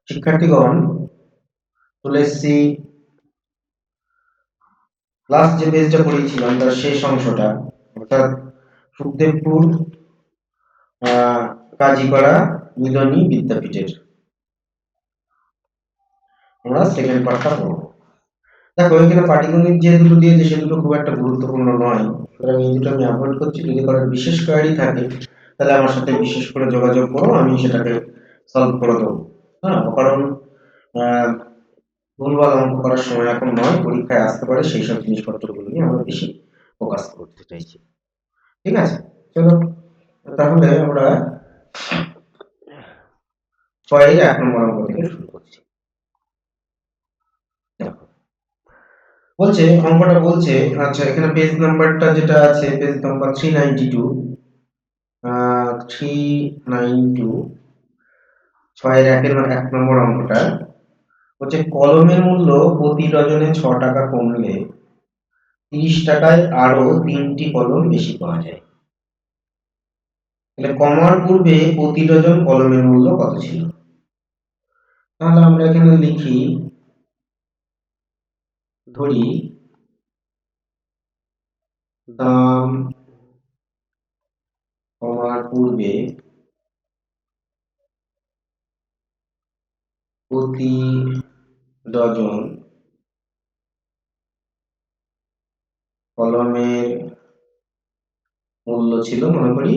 শিক্ষার্থীগণ, চলে এসেছি লাস্ট যে পেজটা পড়িয়েছিলাম তার শেষ অংশটা, অর্থাৎ সুখদেবপুর কাজীপাড়া মিলনী বিদ্যাপীঠের আমরা সেকেন্ড পার্টটা পড়ব। দেখো, এখানে পাটিগণিত যে দুটো দিয়েছে সে দুটো খুব একটা গুরুত্বপূর্ণ নয়, সুতরাং এই দুটো আমি অ্যাভয়েড করছি। যদি কারোর বিশেষ কোয়ারি থাকে তাহলে আমার সাথে বিশেষ করে যোগাযোগ করো, আমি সেটাকে সলভ করে দেবো। হ্যাঁ, কারণ ভুলভাল অঙ্ক করার সময় এখন নয়, পরীক্ষায় আসতে পারে সেই সব জিনিসপত্রগুলো নিয়ে আমরা বেশি ফোকাস করতে চাইছি। ঠিক আছে, চলো তাহলে আমরা 6 নম্বর অঙ্ক থেকে শুরু করছি। বলছে, অঙ্কটা বলছে, আচ্ছা এখানে পেজ নাম্বারটা যেটা আছে, পেজ নাম্বার 392, 392, 6 নম্বর অঙ্কটা বলছে কলমের মূল্য প্রতি ডজনে 6 টাকা কমলে 30 টাকায় আরো 3টি কলম বেশি পাওয়া যায়। তাহলে কমার পূর্বে প্রতি ডজন কলমের মূল্য কত ছিল? তাহলে আমরা এখানে লিখি, ধরি দাম কমার পূর্বে প্রতি ডজন কলমের মূল্য ছিল, মনে করি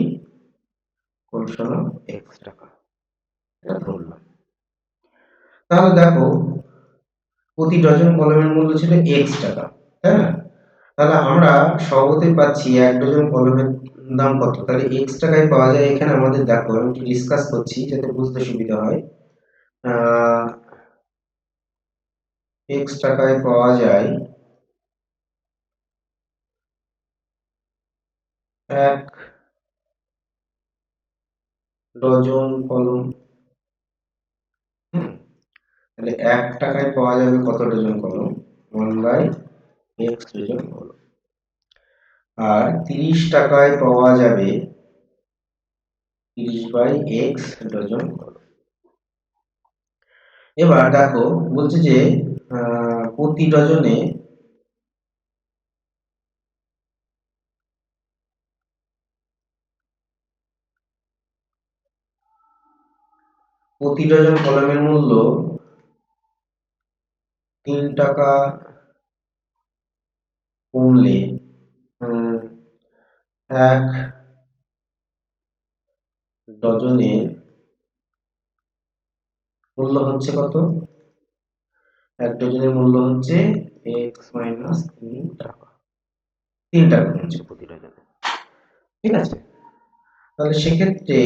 x টাকা, এটা ধরলাম। তাহলে দেখো, প্রতি ডজন কলমের মূল্য ছিল x টাকা, তাই না? তাহলে আমরা সহজেই পাচ্ছি 1 ডজন কলমের দাম কত, তাহলে x টাকায় পাওয়া যায়। এখানে আমাদের দেখো, আমি একটু ডিসকাস করছি যাতে বুঝতে সুবিধা হয়। x টাকায় পাওয়া যায় 1 ডজন কলম। তাহলে 1 টাকায় পাওয়া যাবে কত ডজন কলম? 1/x ডজন কলম। আর 30 টাকায় পাওয়া যাবে 30/x ডজন কলম। এবার দেখো, বলছে যে প্রতি ডজনে প্রতি ডজন কলমের মূল্য 3 টাকা কমলে 1 ডজনের মূল্য হচ্ছে কত? 1 ডজনের মূল্য হচ্ছে x মাইনাস 3 টাকা। 3 টাকা হচ্ছে প্রতি ডজনে। ঠিক আছে, তাহলে সেক্ষেত্রে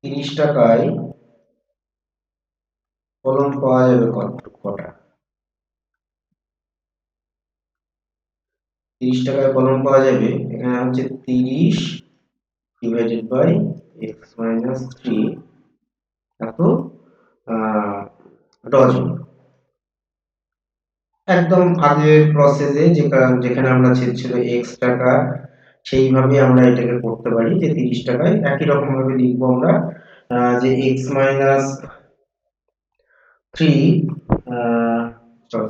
তিরিশ টাকায় কলম পাওয়া যাবে কটা? 30 টাকায় কলম পাওয়া যাবে, এখানে হচ্ছে 30 ডিভাইডেড বাই x মাইনাস 3, এত ডজন। একদম আগের প্রসেসে যেখানে আমরা ছিল x টাকা, সেইভাবে আমরা এটাকে করতে পারি যে 30 টাকায় একই রকম ভাবে লিখবো আমরা, যে x মাইনাস 3,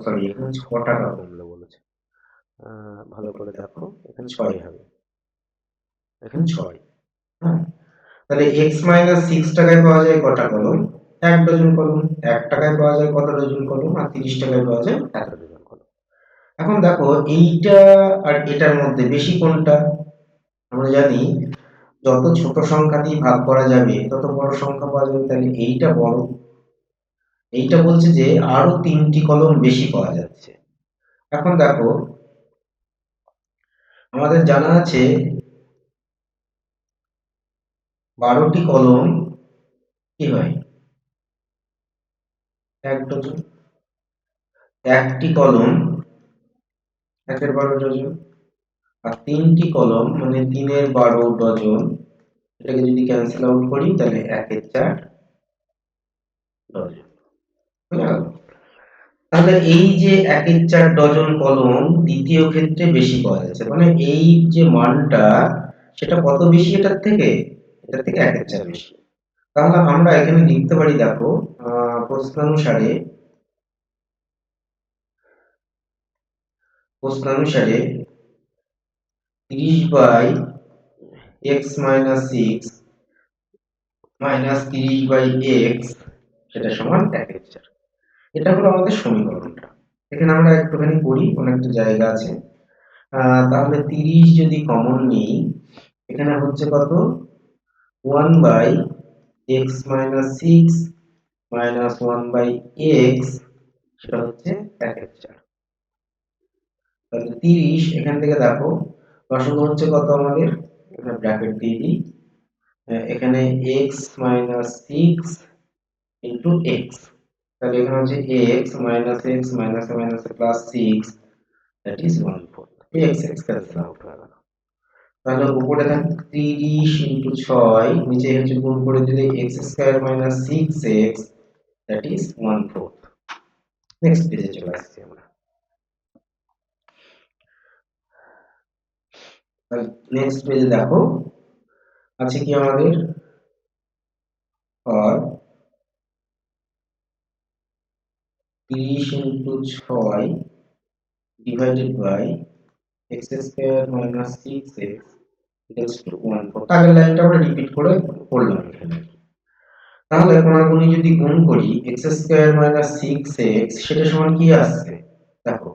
সরি এখানে 6 টাকা কমলে বলেছে, ভালো করে দেখো, এখানে 6 হবে, এখানে 6। হ্যাঁ, তাহলে x মাইনাস 6 টাকায় পাওয়া যায় কটা কলম? 1 ডজন কলম। 1 টাকায় পাওয়া যায় কত ডজন কলম? আর 30 টাকায় পাওয়া যায় এত ডজন কলম। এখন দেখো, এইটা আর এটার মধ্যে বেশি কোনটা? আমরা জানি যত ছোট সংখ্যা দিয়ে ভাগ করা যাবে তত বড় সংখ্যা পাওয়া যাবে, তাহলে এইটা বড়। এইটা বলছে যে আরো 3টি কলম বেশি পাওয়া যাচ্ছে। এখন দেখো, আমাদের জানা আছে 12টি কলম কি হয়? 1 ডজন। একটি কলম 1/12 ডজন। আর 3টি কলম মানে 3/12 ডজন, এটাকে যদি ক্যান্সেল আউট করি তাহলে 1/4 ডজন। বুঝা গেল? তাহলে এই যে 1/4 ডজন কলম দ্বিতীয় ক্ষেত্রে বেশি পাওয়া যাচ্ছে, মানে এই যে মানটা সেটা কত বেশি এটার থেকে? এটার থেকে 1/4 বেশি। তাহলে আমরা এখানে লিখতে পারি, দেখো প্রশ্নানুসারে 30/x-6 -30/x সেটা সমান 1/4। এটা হলো আমাদের সমীকরণটা। এখানে আমরা একটুখানি করি, অনেকটা জায়গা আছে। তাহলে 30 যদি কমন নিই, এখানে হচ্ছে কত? 1/x-6 -1/x, সেটা হচ্ছে 1/4। তাহলে 30 এখান থেকে দেখো লসাগু হচ্ছে কত আমাদের, এখানে ব্র্যাকেট দিয়ে দিই, এখানে x - 6 ইনটু x, তাহলে এখানে হচ্ছে x - x -a +6, that is 1/4। x x cancel out হয়ে গেল। তাহলে উপরে থাকে 30 ইনটু 6, নিচে হচ্ছে গুণ করে দিলে x² - 6x, that is 1/4। Next পেজে চলে আসছি আমরা। নেক্সট পেজে দেখো আছে কি আমাদের, আর 30 into 6 divided by x² - 6x equals to 1/4। আগের লাইনটা আমরা রিপিট করে করলাম এখানে। তাহলে কোনাকুনি যদি গুণ করি x² - 6x, সেটা সমান কি আসছে? দেখো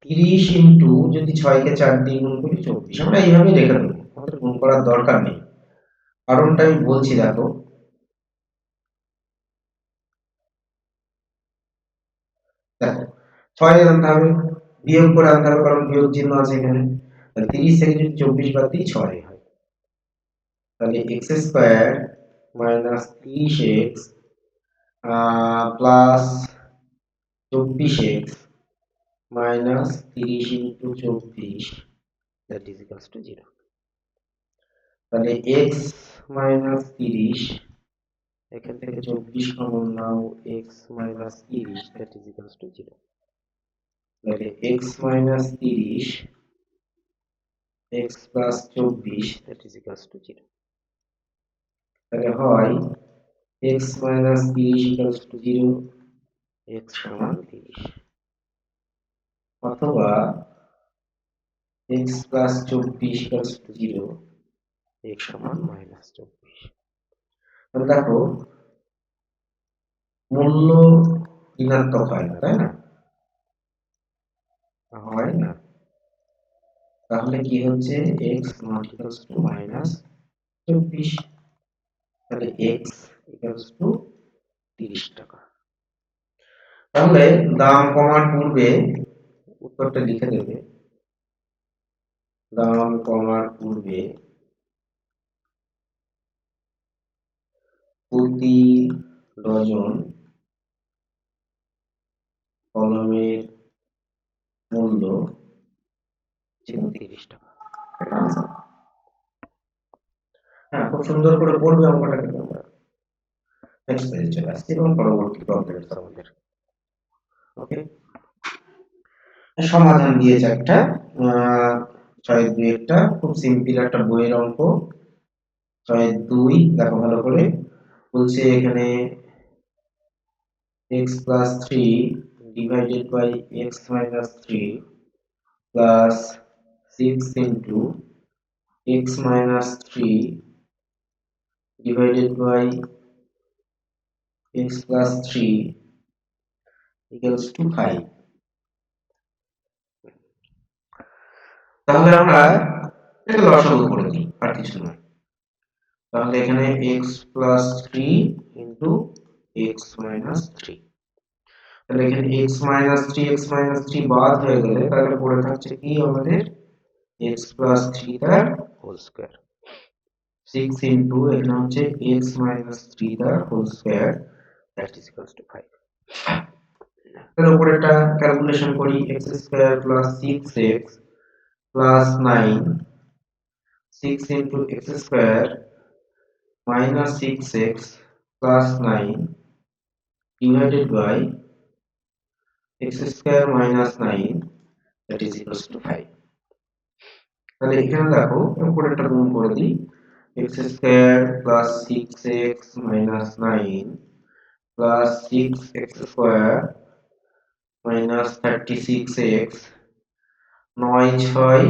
30 ইনটু যদি 6 কে 4 দিয়ে গুণ করি 24। আমরা এইভাবে রেখে দেবো, আমাদের গুণ করার দরকার নেই। কারণটা আমি বলছি, দেখো দেখো 6 আনতে হবে, বিয়োগ করে আনতে হবে, কারণ বিয়োগ চিহ্ন আছে এখানে। তাহলে 30 থেকে যদি 24 বাদ দিই 6 হয়। তাহলে x² - 30x plus 24x minus 30 into 24, that is equals to 0। তাহলে x মাইনাস 30, এখান থেকে 24 common now, x minus 30, that is equals to 0। তাহলে x minus 30 x plus 24, that is equals to 0। তাহলে হয় x minus 30 equals to 0, x সমান 30, অথবা x plus 24 equals to 0, x সমান minus 24। তাহলে দেখো মূল্য ঋণাত্মক হয় না, তাই না? হয় না। তাহলে কি হচ্ছে, x not equals two minus 24, তাহলে x ইকুয়ালস টু 30 টাকা। তাহলে দাম কমার পূর্বে উত্তরটা লিখে দেবে, দাম কমার পূর্বে প্রতি ডজন কলমের মূল্য ছিল 30 টাকা। হ্যাঁ, খুব সুন্দর করে পড়বে অঙ্কটাকে তোমরা। নেক্সট পেজে চলে আসছি এবং পরবর্তী প্রবলেম আমাদের। ওকে, সমাধান দিয়েছে একটা 6-2 একটা খুব সিম্পল একটা বইয়ের অঙ্ক। 6-2 দেখো ভালো করে, বলছে এখানে x plus 3 divided by x minus 3 plus 6 into x minus 3 divided by x plus 3 equals to 5. তাহলে আমরা এটা লসাগু করে দিই, আর কিছু নয়। তাহলে এখানে x plus 3 into x minus 3, তাহলে এখানে x minus 3 বাদ হয়ে গেলে তাহলে পড়ে থাকছে কি আমাদের x plus 3 তার হোল স্কয়ার, 6 into এখানে হচ্ছে x minus 3 তার whole square, that is equals to 5। তাহলে উপরে একটা ক্যালকুলেশন করি, x square plus 6x plus 9, 6 into x স্কয়ার minus 6x plus 9 divided by x square minus 9 that is equals to 5। তাহলে এখানে দেখো উপরে একটা গুণ করে দিই, x square plus 6x minus 9 plus 6x square minus 36x 9 6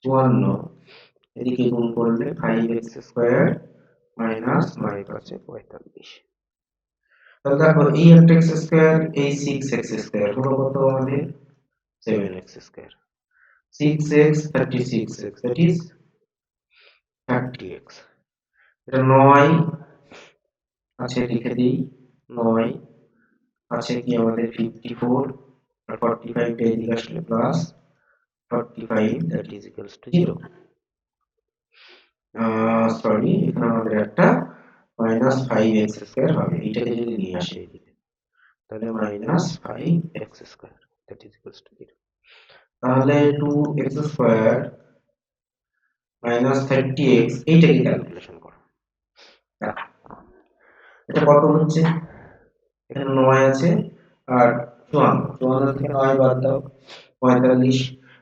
54, এদিকে গুণ করলে 5x স্কয়ার মাইনাস 9 5 45। তাহলে দেখো এই একটা x স্কয়ার, এই 6x স্কয়ার হলো কত আমাদের 7x square, 6x 36x that is 30x। এটা 9 আছে, লিখে দিই 9 আছে কি আমাদের 54 আর 45 টা এদিকে আসলে plus 45 that is equals to 0। Sorry, এখানে আমাদের একটা মাইনাস 5x স্কয়ার হবে, এটাকে যদি নিয়ে আসে এদিকে তাহলে minus 5x square that is equals to 0। তাহলে 2x স্কয়ার মাইনাস 30x এইটাকে ক্যালকুলেশন করো। এটা কত হচ্ছে, এখানে 9 আছে আর 54 থেকে 9 বাদ দাও 45,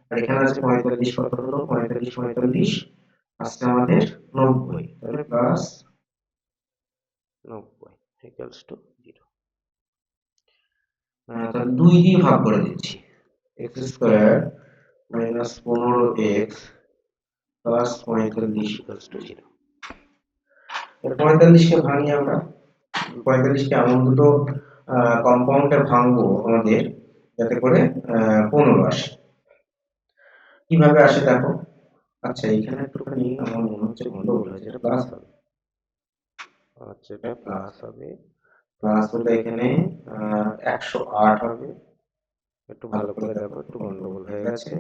আর এখানে আছে 45, কত হলো 45 আসছে আমাদের 90, তাহলে প্লাস 90 ইকুয়ালস টু 0। তাহলে 2 দিয়ে ভাগ করে দিচ্ছি, x square minus 15x plus 45 equals to 0। এর 45 কে ভাঙি আমরা, 45 কে এমন দুটো কম্পাউন্ডে ভাঙবো আমাদের যাতে করে 15 আসে। কিভাবে আসে দেখো, আচ্ছা এখানে একটুখানি আমার মনে হচ্ছে গন্ডগোল হয়েছে, এটা প্লাস হবে, আচ্ছা এটা প্লাস হবে, প্লাস হলে এখানে 108 হবে, একটু ভালো করে দেখো একটু গন্ডগোল হয়ে গেছে,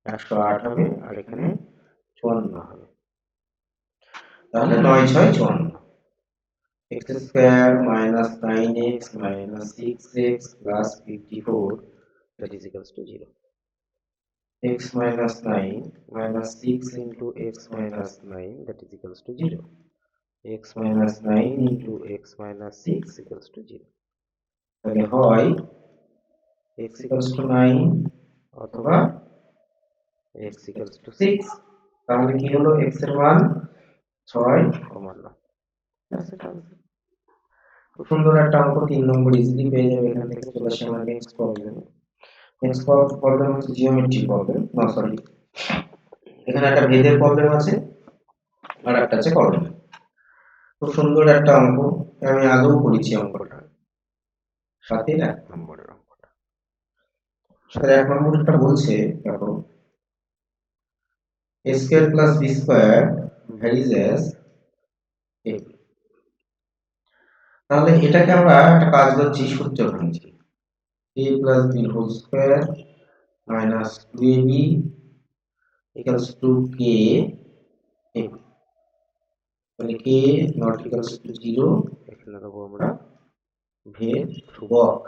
108 হবে আর এখানে 54 হবে, তাহলে 9 6 54, x square minus 9x minus 6x plus 54 that is equals to 0। x minus 9 minus 6 into x minus 9 that is equals to 0। x minus 9 into x minus 6 equals to 0। তাহলে হয় x equals to 9 অথবা x equals to 6। তাহলে কি হলো, x এর মান 6 9। খুব সুন্দর একটা অঙ্ক, 3 নম্বর ইজিলি পেয়ে যাবে এখান থেকে। চলে আসি আমরা নেক্সট প্রবলেম। নেক্সট প্রবলেম হচ্ছে জিওমেট্রি প্রবলেম, না সরি, এখানে একটা ভেদের প্রবলেম আছে আর একটা আছে কলম। খুব সুন্দর একটা অঙ্ক, আমি আগেও করেছি অঙ্কটা, সাথে 1 নম্বরের অঙ্কটা। সাথে 1 নম্বরটা বলছে দেখো a square plus b square varies as a। তাহলে এটাকে আমরা একটা কাজ করছি, সূত্র ভাঙছি, a plus b whole square minus 2ab equals to k ab। তাহলে k not equals to 0, এখানে দেবো আমরা ভেদ ধ্রুবক,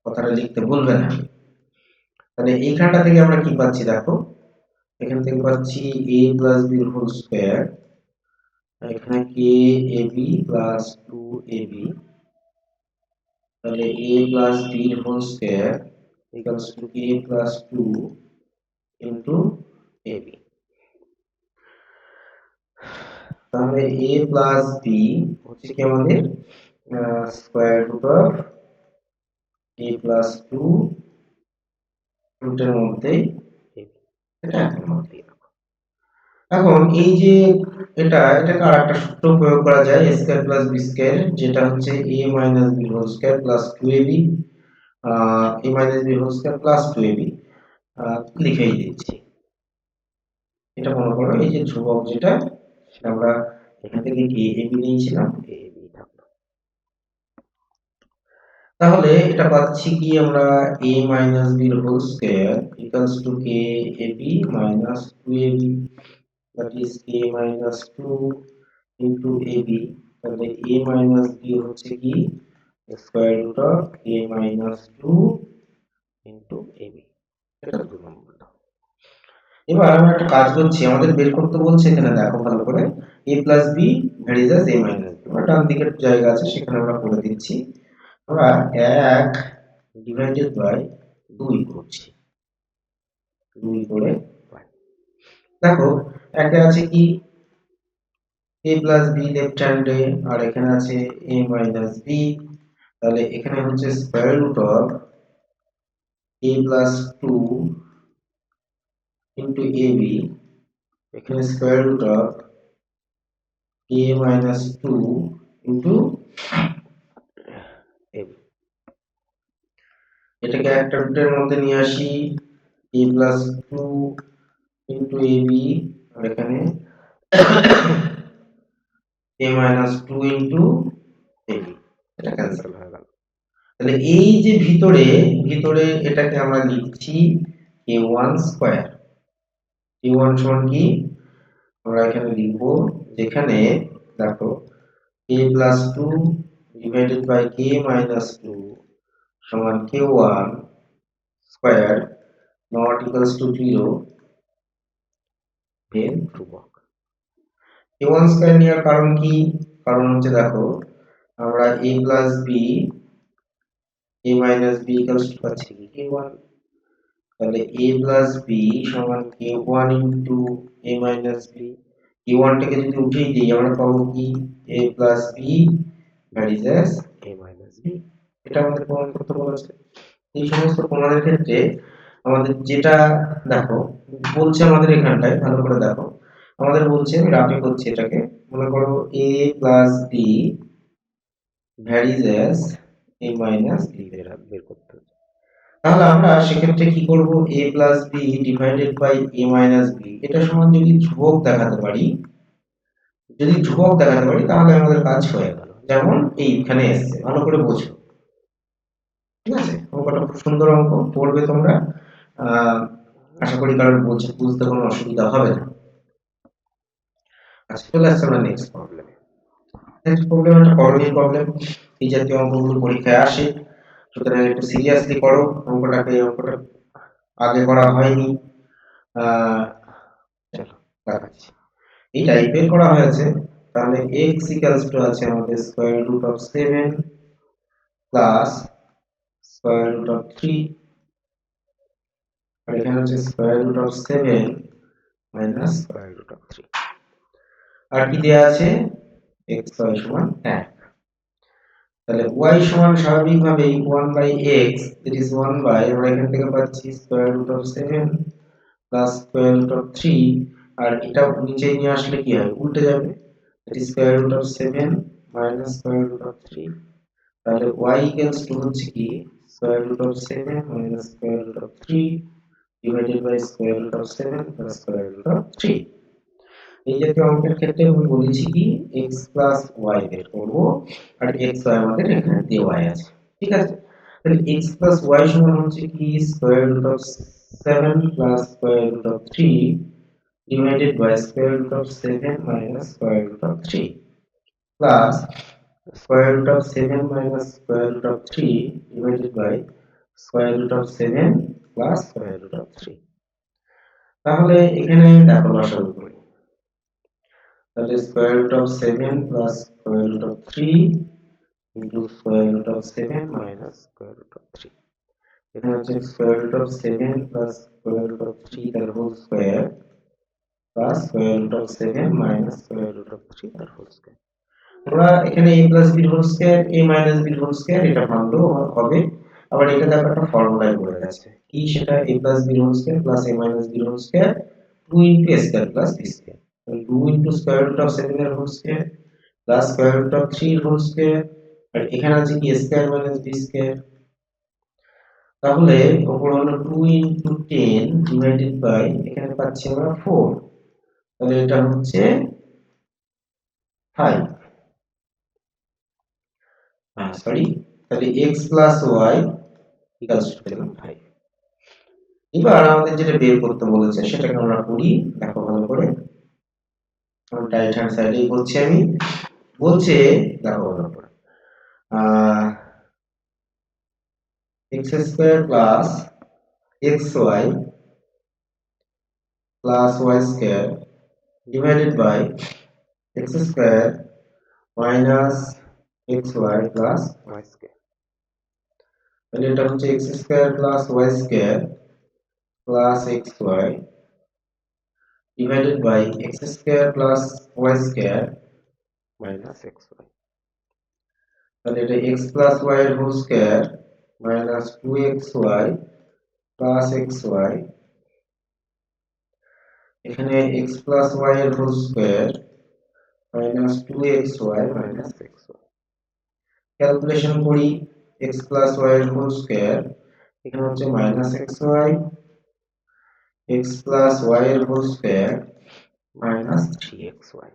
কথাটা লিখতে ভুলবে না। তাহলে এইখানটা থেকে আমরা কি পাচ্ছি দেখো, এখান থেকে পাচ্ছি a plus b whole square, এখানে k ab plus 2ab, তাহলে a plus b whole square equals to k plus 2 into ab। তাহলে a plus b হচ্ছে কি আমাদের square root of a plus 2 রুটের মধ্যে ab, এটা এখন মধ্যে। এখন এই যে এটাকে আরেকটা সূত্র প্রয়োগ করা যায়, a square plus b square, যেটা হচ্ছে a minus b whole square plus 2ab, a minus b whole square plus 2ab লিখেই দিচ্ছি। এটা মনে করো এই যে ধ্রুবক যেটা, সেটা আমরা এখান থেকে কি ab নিয়েছিলাম, ab থাকলো। তাহলে এটা পাচ্ছি কি আমরা a minus b whole square equals to k ab minus 2ab, that is k minus 2 into ab। তাহলে a minus b হচ্ছে কি square root of k minus 2 into ab, এটা 2 নম্বর। এবার আমরা একটা কাজ করছি, আমাদের বের করতে বলছে এখানে দেখো ভালো করে, a plus b varies as a minus b, ডান দিকের জায়গা আছে সেখানে আমরা করে দিচ্ছি। আমরা 1 ডিভাইডেড বাই 2 করছি, 2 করে পাই। দেখো একটা আছে কি a প্লাস b লেফট হ্যান্ডে, আর এখানে আছে a মাইনাস b। তাহলে এখানে হচ্ছে square root of a plus 2 into ab, এখানে square root of a minus 2 into ab। এটাকে একটা রুটের মধ্যে নিয়ে আসি, a প্লাস 2 ইন্টু ab, আর এখানে a মাইনাস 2 ইন্টু ab, এটা ক্যান্সেল হয়ে গেল। তাহলে এই যে ভিতরে ভিতরে এটাকে আমরা লিখছি a1 স্কয়ার। a1 সমান কি আমরা এখানে লিখব, যেখানে দেখো a plus 2 divided by k minus 2 সমান k1 square not equals to 0, then ধ্রুবক। k1 স্কয়ার নেওয়ার কারণ কি? কারণ হচ্ছে দেখো আমরা a plus b a minus b equals to পাচ্ছি কি k1, তাহলে a প্লাস b সমান k1 into a minus b। k1 টাকে যদি উঠিয়ে দিই আমরা পাবো কি a plus b varies as a minus b। এটা আমাদের প্রমাণ করতে বলেছে। এই সমস্ত প্রমাণের ক্ষেত্রে আমাদের যেটা দেখো বলছে আমাদের এখানটায় ভালো করে দেখো, আমাদের বলছে আমি রাফে করছি এটাকে, মনে করো a plus b varies as a minus b বের করতে হবে। তাহলে আমরা সেক্ষেত্রে কি করব, a plus b divided by a minus b এটা সমান যদি ধ্রুবক দেখাতে পারি, যদি ধ্রুবক দেখাতে পারি তাহলে আমাদের কাজ হয়ে গেল। যেমন এইখানে এসছে, ভালো করে বোঝো, ঠিক আছে? অঙ্কটা খুব সুন্দর অঙ্ক, পড়বে তোমরা, আশা করি কারোর বুঝতে কোনো অসুবিধা হবে না। আচ্ছা চলে আসছে আমরা নেক্সট প্রবলেমে। নেক্সট প্রবলেম একটা করণীয় প্রবলেম, এই জাতীয় অঙ্কগুলো পরীক্ষায় আসে, সুতরাং একটু সিরিয়াসলি করো অঙ্কটাকে। অঙ্কটা আগে করা হয়নি, চলো দেখাচ্ছি। এই টাইপের করা হয়েছে। তাহলে x ইকুয়ালস টু আছে আমাদের square root of 7 plus square root of 3, আর এখানে হচ্ছে square root of 7 minus square root of 3, আর কি দেয়া আছে x y সমান 1। তাহলে y সমান স্বাভাবিকভাবেই 1 by x, that is 1 by, আমরা এখান থেকে পাচ্ছি square root of 7 plus square root of 3, আর এটা নিচে নিয়ে আসলে কি হবে, উল্টে যাবে, that is square root of 7 minus square root of 3। তাহলে y ইকুয়ালস টু হচ্ছে কি square root of 7 minus square root of 3 divided by square root of 7 plus square root of 3। এই জাতীয় অঙ্কের ক্ষেত্রে আমি বলেছি কি x প্লাস y বের করব, আর x y আমাদের এখানে দেওয়া আছে, ঠিক আছে? তাহলে x প্লাস y সমান হচ্ছে কি square root of 7 plus square root of 3 divided by square root of 7 minus square root of 3 plus square root of 7 minus square root of 3 divided by square root of 7 plus square root of 3। তাহলে এখানে দেখো লসাগু করি, তাহলে square root of 7 plus square root of 3 into square root of 7 minus square root of 3। এখানে হচ্ছে square root of 7 plus square root of 3 তার whole square plus square root of 7 minus square root of 3 তার whole square। আমরা এখানে a plus b whole square a minus b whole square এটা ভাঙলেও হবে, আবার এটা দেখো একটা ফর্মুলায় বলে গেছে কি, সেটা a plus b whole square plus a minus b whole square 2 into a square plus b square, 2 into square root of 7 এর whole square plus square root of 3 এর whole square, আর এখানে আছে কি a square minus b square। তাহলে উপর হলো 2 into 10 divided by এখানে পাচ্ছি আমরা 4, তাহলে এটা হচ্ছে 5, সরি, তাহলে x plus y equals to 5। এবার আমাদের যেটা বের করতে বলেছে সেটাকে আমরা করি, দেখো ভালো করে, আমরা রাইট হ্যান্ড সাইডেই করছি আমি, বলছে দেখো ভালো করে x square plus xy plus y square divided by x square minus xy plus y square. তাহলে এটা হচ্ছে x square plus y square plus xy divided by x square plus y square minus xy। তাহলে এটা x plus y এর whole square minus 2xy plus xy, এখানে x plus y এর whole square minus 2xy minus xy। Calculation করি, x plus y এর whole square এখানে হচ্ছে minus xy, x plus y এর হোল স্কয়ার মাইনাস 3xy।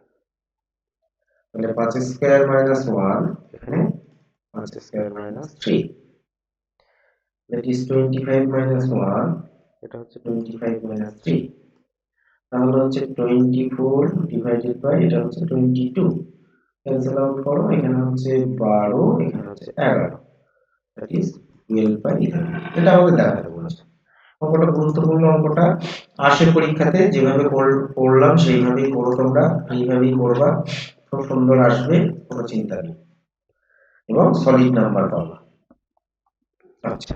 তাহলে 5 square minus 1, এখানে 5 square minus 3, that is 25 minus 1, এটা হচ্ছে 25 minus 3, তাহলে হচ্ছে 24 ডিভাইডেড বাই এটা হচ্ছে 22, ক্যান্সেল আউট করো, এখানে হচ্ছে 12, এখানে হচ্ছে 11, that is 12 by 11। এটা আমাদের দেখাতে বলেছে। অঙ্কটা গুরুত্বপূর্ণ, অঙ্কটা আসে পরীক্ষাতে, যেভাবে করলাম সেইভাবেই করো তোমরা, এইভাবেই করবা, খুব সুন্দর আসবে, কোনো চিন্তা নেই, এবং সলিড নাম্বার পাবা। আচ্ছা,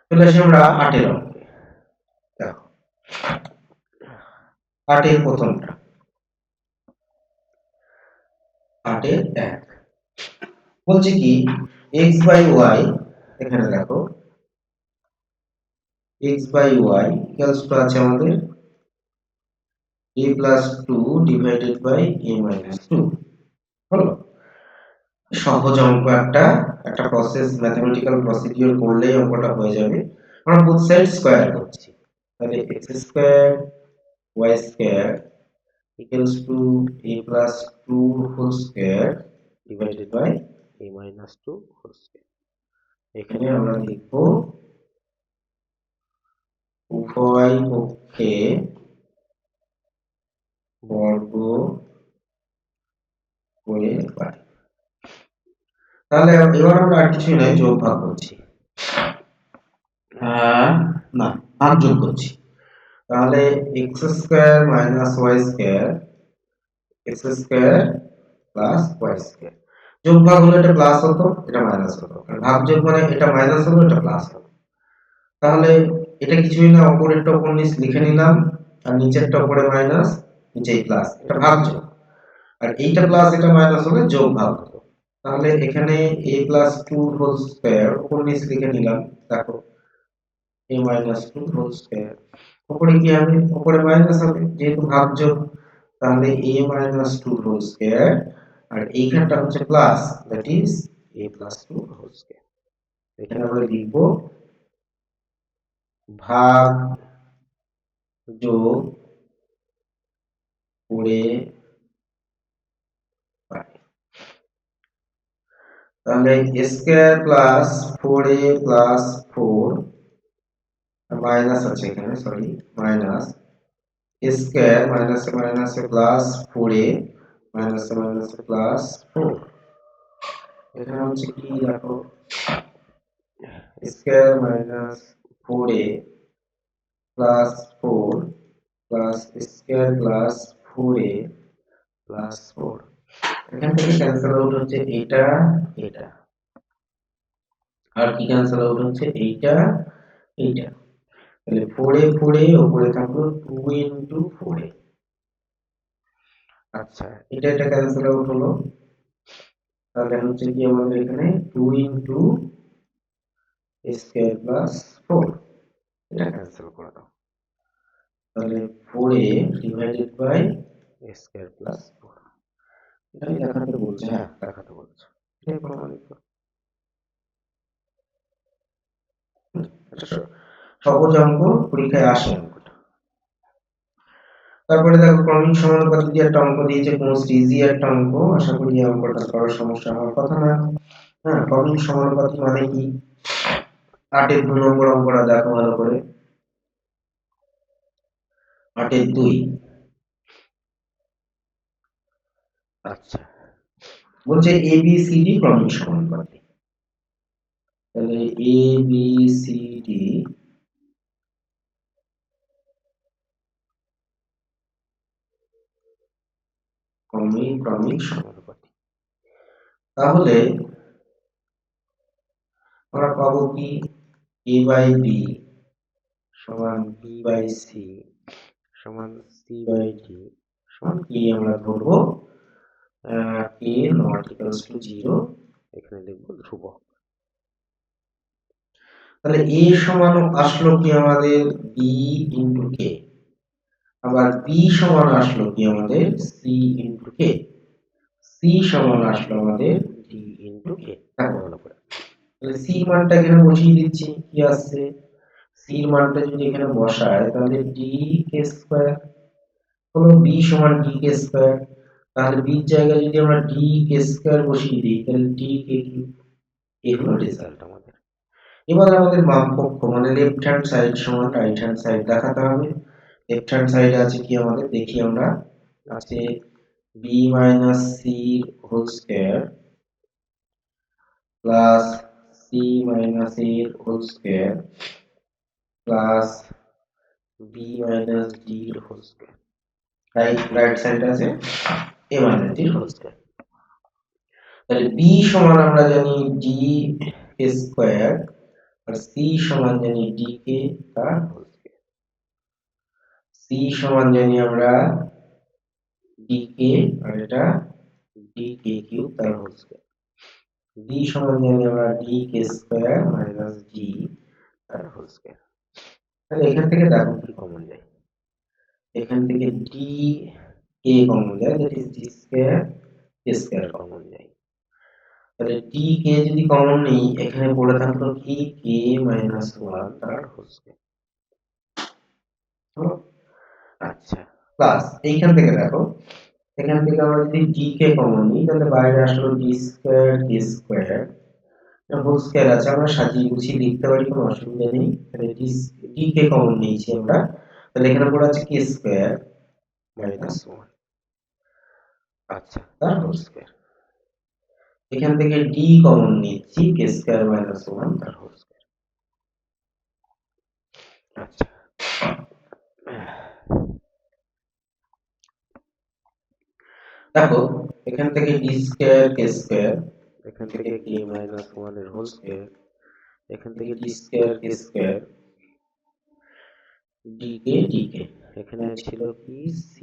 চলে আসি আমরা 8 এর অঙ্কে। দেখো 8 এর প্রথমটা, 8 এর 1 বলছে কি x বাই y, এখানে দেখো x by y equals to আছে আমাদের a plus 2 divided by a minus 2। হলো সহজ অঙ্ক, একটা প্রসেস, ম্যাথমেটিক্যাল প্রসিডিউর করলেই অঙ্কটা হয়ে যাবে। আমরা বোথ সাইড স্কয়ার করছি, তাহলে x square y square equals to a plus 2 whole square divided by a minus 2 whole square. এখানে আমরা লিখব উভয় পক্ষে বর্গ করে পাই। তাহলে এবার আমরা আর কিছুই নাই, যোগ ভাগ করছি, না ভাগ যোগ করছি। তাহলে x square minus y square, x square plus y square, যোগ ভাগ হলে এটা প্লাস হতো, এটা মাইনাস হতো, আর ভাগ যোগ মানে এটা মাইনাস হলো, এটা প্লাস হলো। তাহলে এটা কিছুই না, উপরেরটা উপর নিচ লিখে নিলাম, আর নিচেরটা উপরে মাইনাস, নিচেই প্লাস, এটা ভাগ যোগ, আর এইটা প্লাস এটা মাইনাস হলে যোগ ভাগ হতো। তাহলে এখানে a প্লাস 2 হোল স্কয়ার উপর নিচ লিখে নিলাম, দেখো a মাইনাস 2 হোল স্কয়ার, উপরে কি হবে, উপরে মাইনাস হবে যেহেতু ভাগ যোগ, তাহলে a মাইনাস 2 হোল স্কয়ার, আর এইখানটা হচ্ছে plus, that is a plus 2 whole square. এখানে আমরা লিখব ভাগ যোগ করে পাই। তাহলে a square plus 4a plus 4, minus আছে এখানে, সরি মাইনাস a স্কয়ার মাইনাসে মাইনাসে প্লাস 4a মাইনাসে মাইনাসে প্লাস 4, এখানে হচ্ছে কি দেখো square minus 4a plus 4 plus square plus 4a plus 4, এখান থেকে ক্যান্সেল আউট হচ্ছে এটা এটা, আর কি ক্যান্সেল আউট হচ্ছে এইটা এইটা, তাহলে 4a 4a উপরে থাকলো 2 ইনটু 4a। আচ্ছা, এটা ক্যান্সেল আউট হলো, তাহলে হচ্ছে কি আমাদের এখানে 2 ইনটু স্কয়ার প্লাস 4, এটা ক্যান্সেল করে দাও, তাহলে 4a divided by square plus 4। এটাই দেখাতে বলছে, হ্যাঁ দেখাতে বলছে, এটাই প্রমাণিত। এটা সহজ অঙ্ক, পরীক্ষায় আসে অঙ্কটা। তারপরে দেখো ক্রমিক সমানুপাতি দিয়ে একটা অঙ্ক দিয়েছে, মোস্ট ইজি একটা অঙ্ক, আশা করি এই অঙ্কটা করার সমস্যা হওয়ার কথা না। হ্যাঁ, ক্রমিক সমানুপাতি মানে কি, 8 এর 2 নম্বর অঙ্কটা দেখো ভালো করে, 8 এর 2। আচ্ছা, বলছে এ বি সি ডি ক্রমিক সমানুপাতি, তাহলে এ বি সি ডি ক্রমিক সমানুপাতি, তাহলে আমরা পাবো কি a বাই বি সমান বি বাই সি সমান সি বাই ডি সমান কি আমরা ধরবো কে নট ইকুয়ালস টু 0, এখানে লিখবো ধ্রুবক। তাহলে a সমান আসলো কি আমাদের b ইনটু কে, আবার b সমান আসলো কি আমাদের c ইনটু কে, c সমান আসলো আমাদের d ইনটু কে। দেখো ভালো করে, তাহলে c মানটা এখানে বসিয়ে দিচ্ছি, কি আসছে c এর মানটা যদি এখানে বসায় তাহলে d কে স্কয়ার হলো b সমান d কে স্কয়ার, তাহলে b এর জায়গায় যদি আমরা d কে স্কয়ার বসিয়ে দিই তাহলে d কে কিউব, এই হলো রেজাল্ট আমাদের। এবার আমাদের বাম পক্ষ মানে লেফট হ্যান্ড সাইড সমান রাইট হ্যান্ড সাইড দেখাতে হবে। লেফট হ্যান্ড সাইডে আছে কি আমাদের দেখি আমরা, আছে b minus c whole square plus c minus a whole square plus b minus d whole square, right সাইডে আছে a minus d whole square. তাহলে b সমান আমরা জানি d কে স্কয়ার আর c সমান জানি d কে তার হোল স্কয়ার, c সমান জানি আমরা d কে আর এটা d কে কিউব তার হোল স্কয়ার, d সমান জানি আমরা d কে স্কয়ার মাইনাস d তার হোল স্কয়ার। তাহলে এখান থেকে দেখো কি কমন যায়, এখান থেকে d কে কমন যায়, that is d square K square common যায়। তাহলে d কে যদি কমন নেই এখানে পড়ে থাকলো কি k মাইনাস 1 তার হোল স্কয়ার। আচ্ছা, প্লাস এইখান থেকে দেখো, এখান থেকে আমরা যদি d কে কমন নিই তাহলে বাইরে আসলো d স্কয়ার k স্কয়ার, এটা হোল স্কয়ার আছে, আমরা সাজিয়ে গুছিয়ে লিখতে পারি, কোনো অসুবিধা নেই। তাহলে d কে কমন নিয়েছি আমরা, তাহলে এখানে পড়ে আছে k স্কয়ার মাইনাস 1, আচ্ছা তার হোল স্কয়ার। এখান থেকে d কমন নিচ্ছি k স্কয়ার মাইনাস 1 তার হোল স্কয়ার। আচ্ছা, দেখো এখান থেকে d স্কয়ার k স্কয়ার, এখান থেকে k মাইনাস 1 এর হোল স্কয়ার, এখান থেকে d square k square dk, এখানে ছিল কি c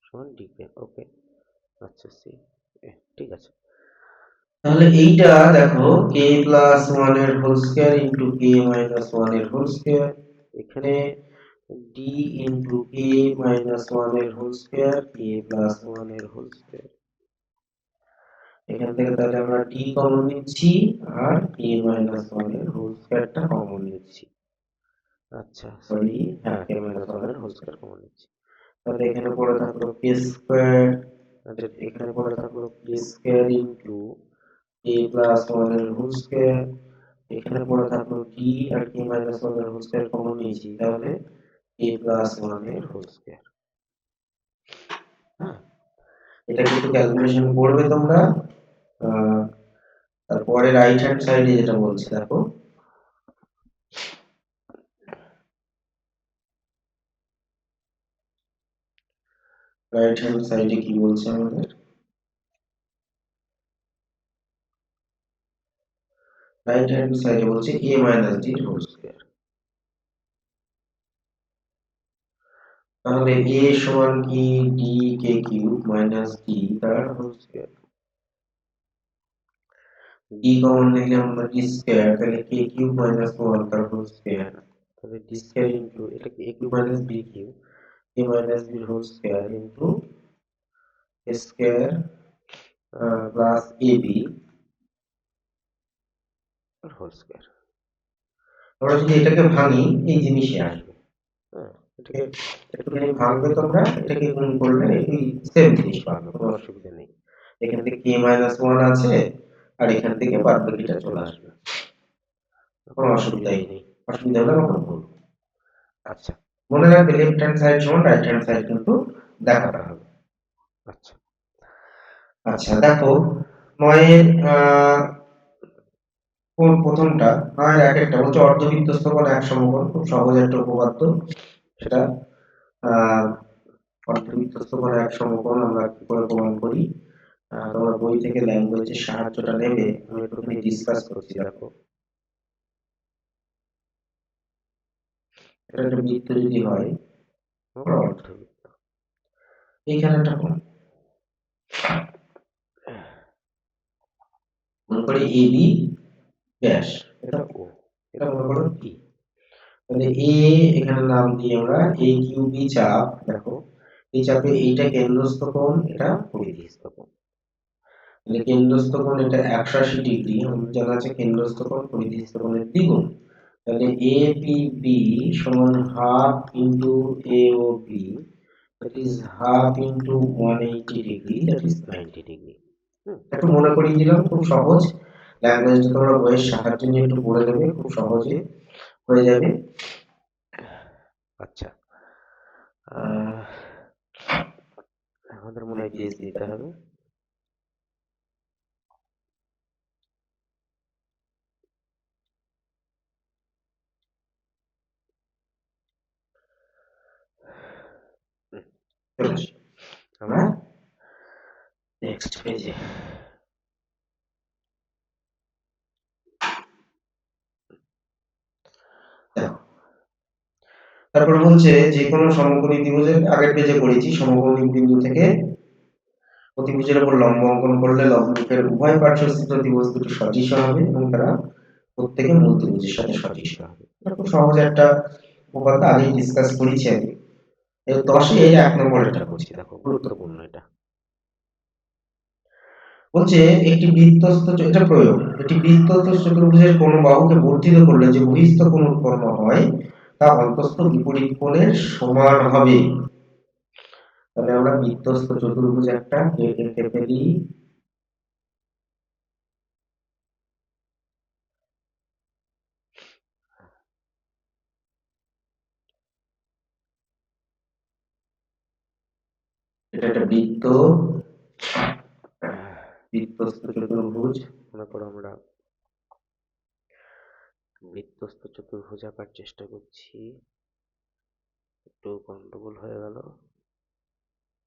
সমান dk, ওকে আচ্ছা c, ঠিক আছে। তাহলে এইটা দেখো k প্লাস 1 এর whole square into k minus 1 এর হোল স্কয়ার, এখানে d ইনটু k মাইনাস 1 এর হোল স্কয়ার k প্লাস 1 এর হোল স্কয়ার, এখান থেকে তাহলে আমরা d কমন নিচ্ছি আর k মাইনাস 1 এর হোল স্কয়ারটা কমন নিচ্ছি। আচ্ছা সরি, হ্যাঁ k মাইনাস 1 এর হোল স্কয়ার কমন নিচ্ছি। তাহলে এখানে পড়ে থাকলো k স্কয়ার, আচ্ছা এখানে পড়ে থাকলো k square into k plus 1 এর হোল স্কয়ার, এখানে পড়ে থাকলো d আর k মাইনাস 1 এর হোল স্কয়ার কমন নিয়েছি, তাহলে k প্লাস 1 এর হোল স্কয়ার। হ্যাঁ, এটা কিন্তু ক্যালকুলেশন করবে তোমরা। তারপরে রাইট হ্যান্ড সাইডে যেটা বলছি দেখো, রাইট হ্যান্ড সাইডে কি বলছে আমাদের, রাইট হ্যান্ড সাইডে বলছে a minus d whole square. তাহলে a সমান কি d k cube minus d তার হোল স্কয়ার, d কমন নিলে আমরা d স্কয়ার, তাহলে k কিউব মাইনাস 1 তার হোল স্কয়ার, তাহলে d স্কয়ার ইনটু এটা কি a cube minus b cube, a minus b whole square into a square plus ab whole square. আমরা যদি এটাকে ভাঙি এই জিনিসই আসবে, হ্যাঁ এটাকে একটুখানি ভাঙবে তোমরা, এটাকে গুণ করলে এই সেম জিনিস পাবে, কোনো অসুবিধা নেই। এখান থেকে k মাইনাস 1 আছে আর এখান থেকে বাদ বাকিটা চলে আসবে, কোনো অসুবিধাই নেই। অসুবিধা হলে আমরা বলবো। আচ্ছা, মনে রাখবে লেফট হ্যান্ড সাইড সমান রাইট হ্যান্ড সাইড কিন্তু দেখাতে হবে। আচ্ছা আচ্ছা দেখো, নয়ের কোন প্রথমটা, নয়ের এক একটা বলছে অর্ধবৃত্তস্থ কোণ এক সমকোণ, খুব সহজ একটা উপপাদ্য সেটা। অর্ধবৃত্তস্থ কোণ এক সমকোণ আমরা কি করে প্রমাণ করি, তোমরা বই থেকে ল্যাঙ্গুয়েজের সাহায্যটা নেবে, আমি একটুখানি ডিসকাস করছি। দেখো এটা একটা বৃত্ত যদি হয় অর্ধবৃত্ত। এইখানে একটা কোণ মনে করি এবি ব্যাস, এটা ও, এটা মনে করো পি। তাহলে এ এখানে নাম দিই আমরা এ কিউ বি চাপ। দেখো এই চাপে এইটা কেন্দ্রস্থ কোণ, এটা পরিধিস্থ কোণ। তাহলে কেন্দ্রস্থ কোণ এটা 180 ডিগ্রি, আমাদের জানা আছে কেন্দ্রস্থ কোণ পরিধিস্থ কোণের দ্বিগুণ। তাহলে এ পি বি সমান half into A O B, that is half into 180 degree, that is 90 degree. একটু মনে করিয়ে দিলাম, খুব সহজ। ল্যাঙ্গুয়েজটা তোমরা বইয়ের সাহায্য নিয়ে একটু পড়ে নেবে, খুব সহজে হয়ে যাবে। আচ্ছা, আমাদের মনে হয় পেজ দিতে হবে। আমরা নেক্সট পেজে তারপরে বলছে যে কোনো সমকোণী ত্রিভুজের, আগের পেজে পড়েছি, সমকোণী বিন্দু থেকে অতিভুজের উপর লম্ব অঙ্কন করলে লম্বের উভয় পার্শ্বস্থিত ত্রিভুজ দুটি সদৃশ হবে এবং তারা প্রত্যেকে মূল ত্রিভুজের সাথে সদৃশ হবে। এটা খুব সহজ একটা উপপাদ্য, আগেই ডিসকাস করেছি আমি। এই 10 এর 1 নম্বরটা করছি, দেখো গুরুত্বপূর্ণ এটা। বলছে একটি বৃত্তস্থ, এটা প্রয়োগ, একটি বৃত্তস্থ চতুর্ভুজের কোন বাহুকে বর্ধিত করলে যে বহিস্থ কোণ উৎপন্ন হয় তা অন্তস্থ বিপরীত কোণের সমান হবে। তাহলে আমরা বৃত্তস্থ চতুর্ভুজ একটা এঁকে ফেলি। এটা একটা বৃত্ত, বৃত্তস্থ চতুর্ভুজ। মনে করো আমরা বৃত্তস্থ চতুর্ভুজ আঁকার চেষ্টা করছি, একটু গন্ডগোল হয়ে গেল,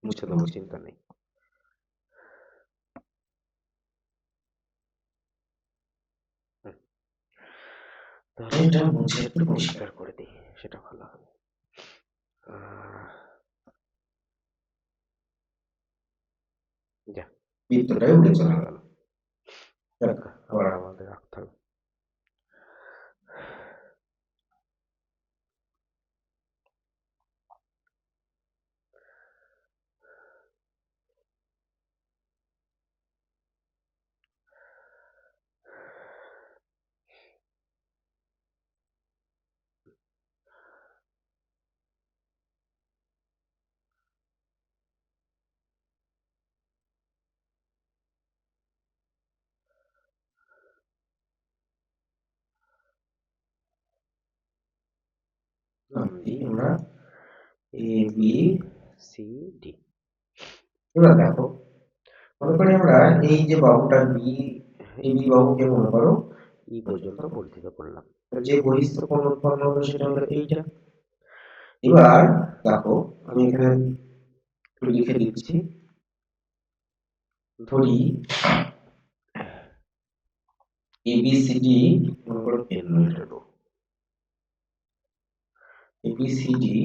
মুছে দেবো, চিন্তা নেই। তাহলে এটা মুছে একটু পরিষ্কার করে দিই, সেটা ভালো হবে। যা, বৃত্তটাই উড়ে চলে গেল। আবার আমাদের রাখতে হবে। নাম দিই আমরা এ বি সি ডি। এবার দেখো, মনে করি আমরা এই যে বাহুটা বি, এই বি বাহুকে মনে করো ই পর্যন্ত বর্ধিত করলাম, যে বহিস্থ কোণ উৎপন্ন হবে সেটা হলো এইটা। এবার দেখো আমি এখানে একটু লিখে দিচ্ছি, ধরি এবিসিডি মনে করো কেন্দ্র, এটা রো এবিসিডি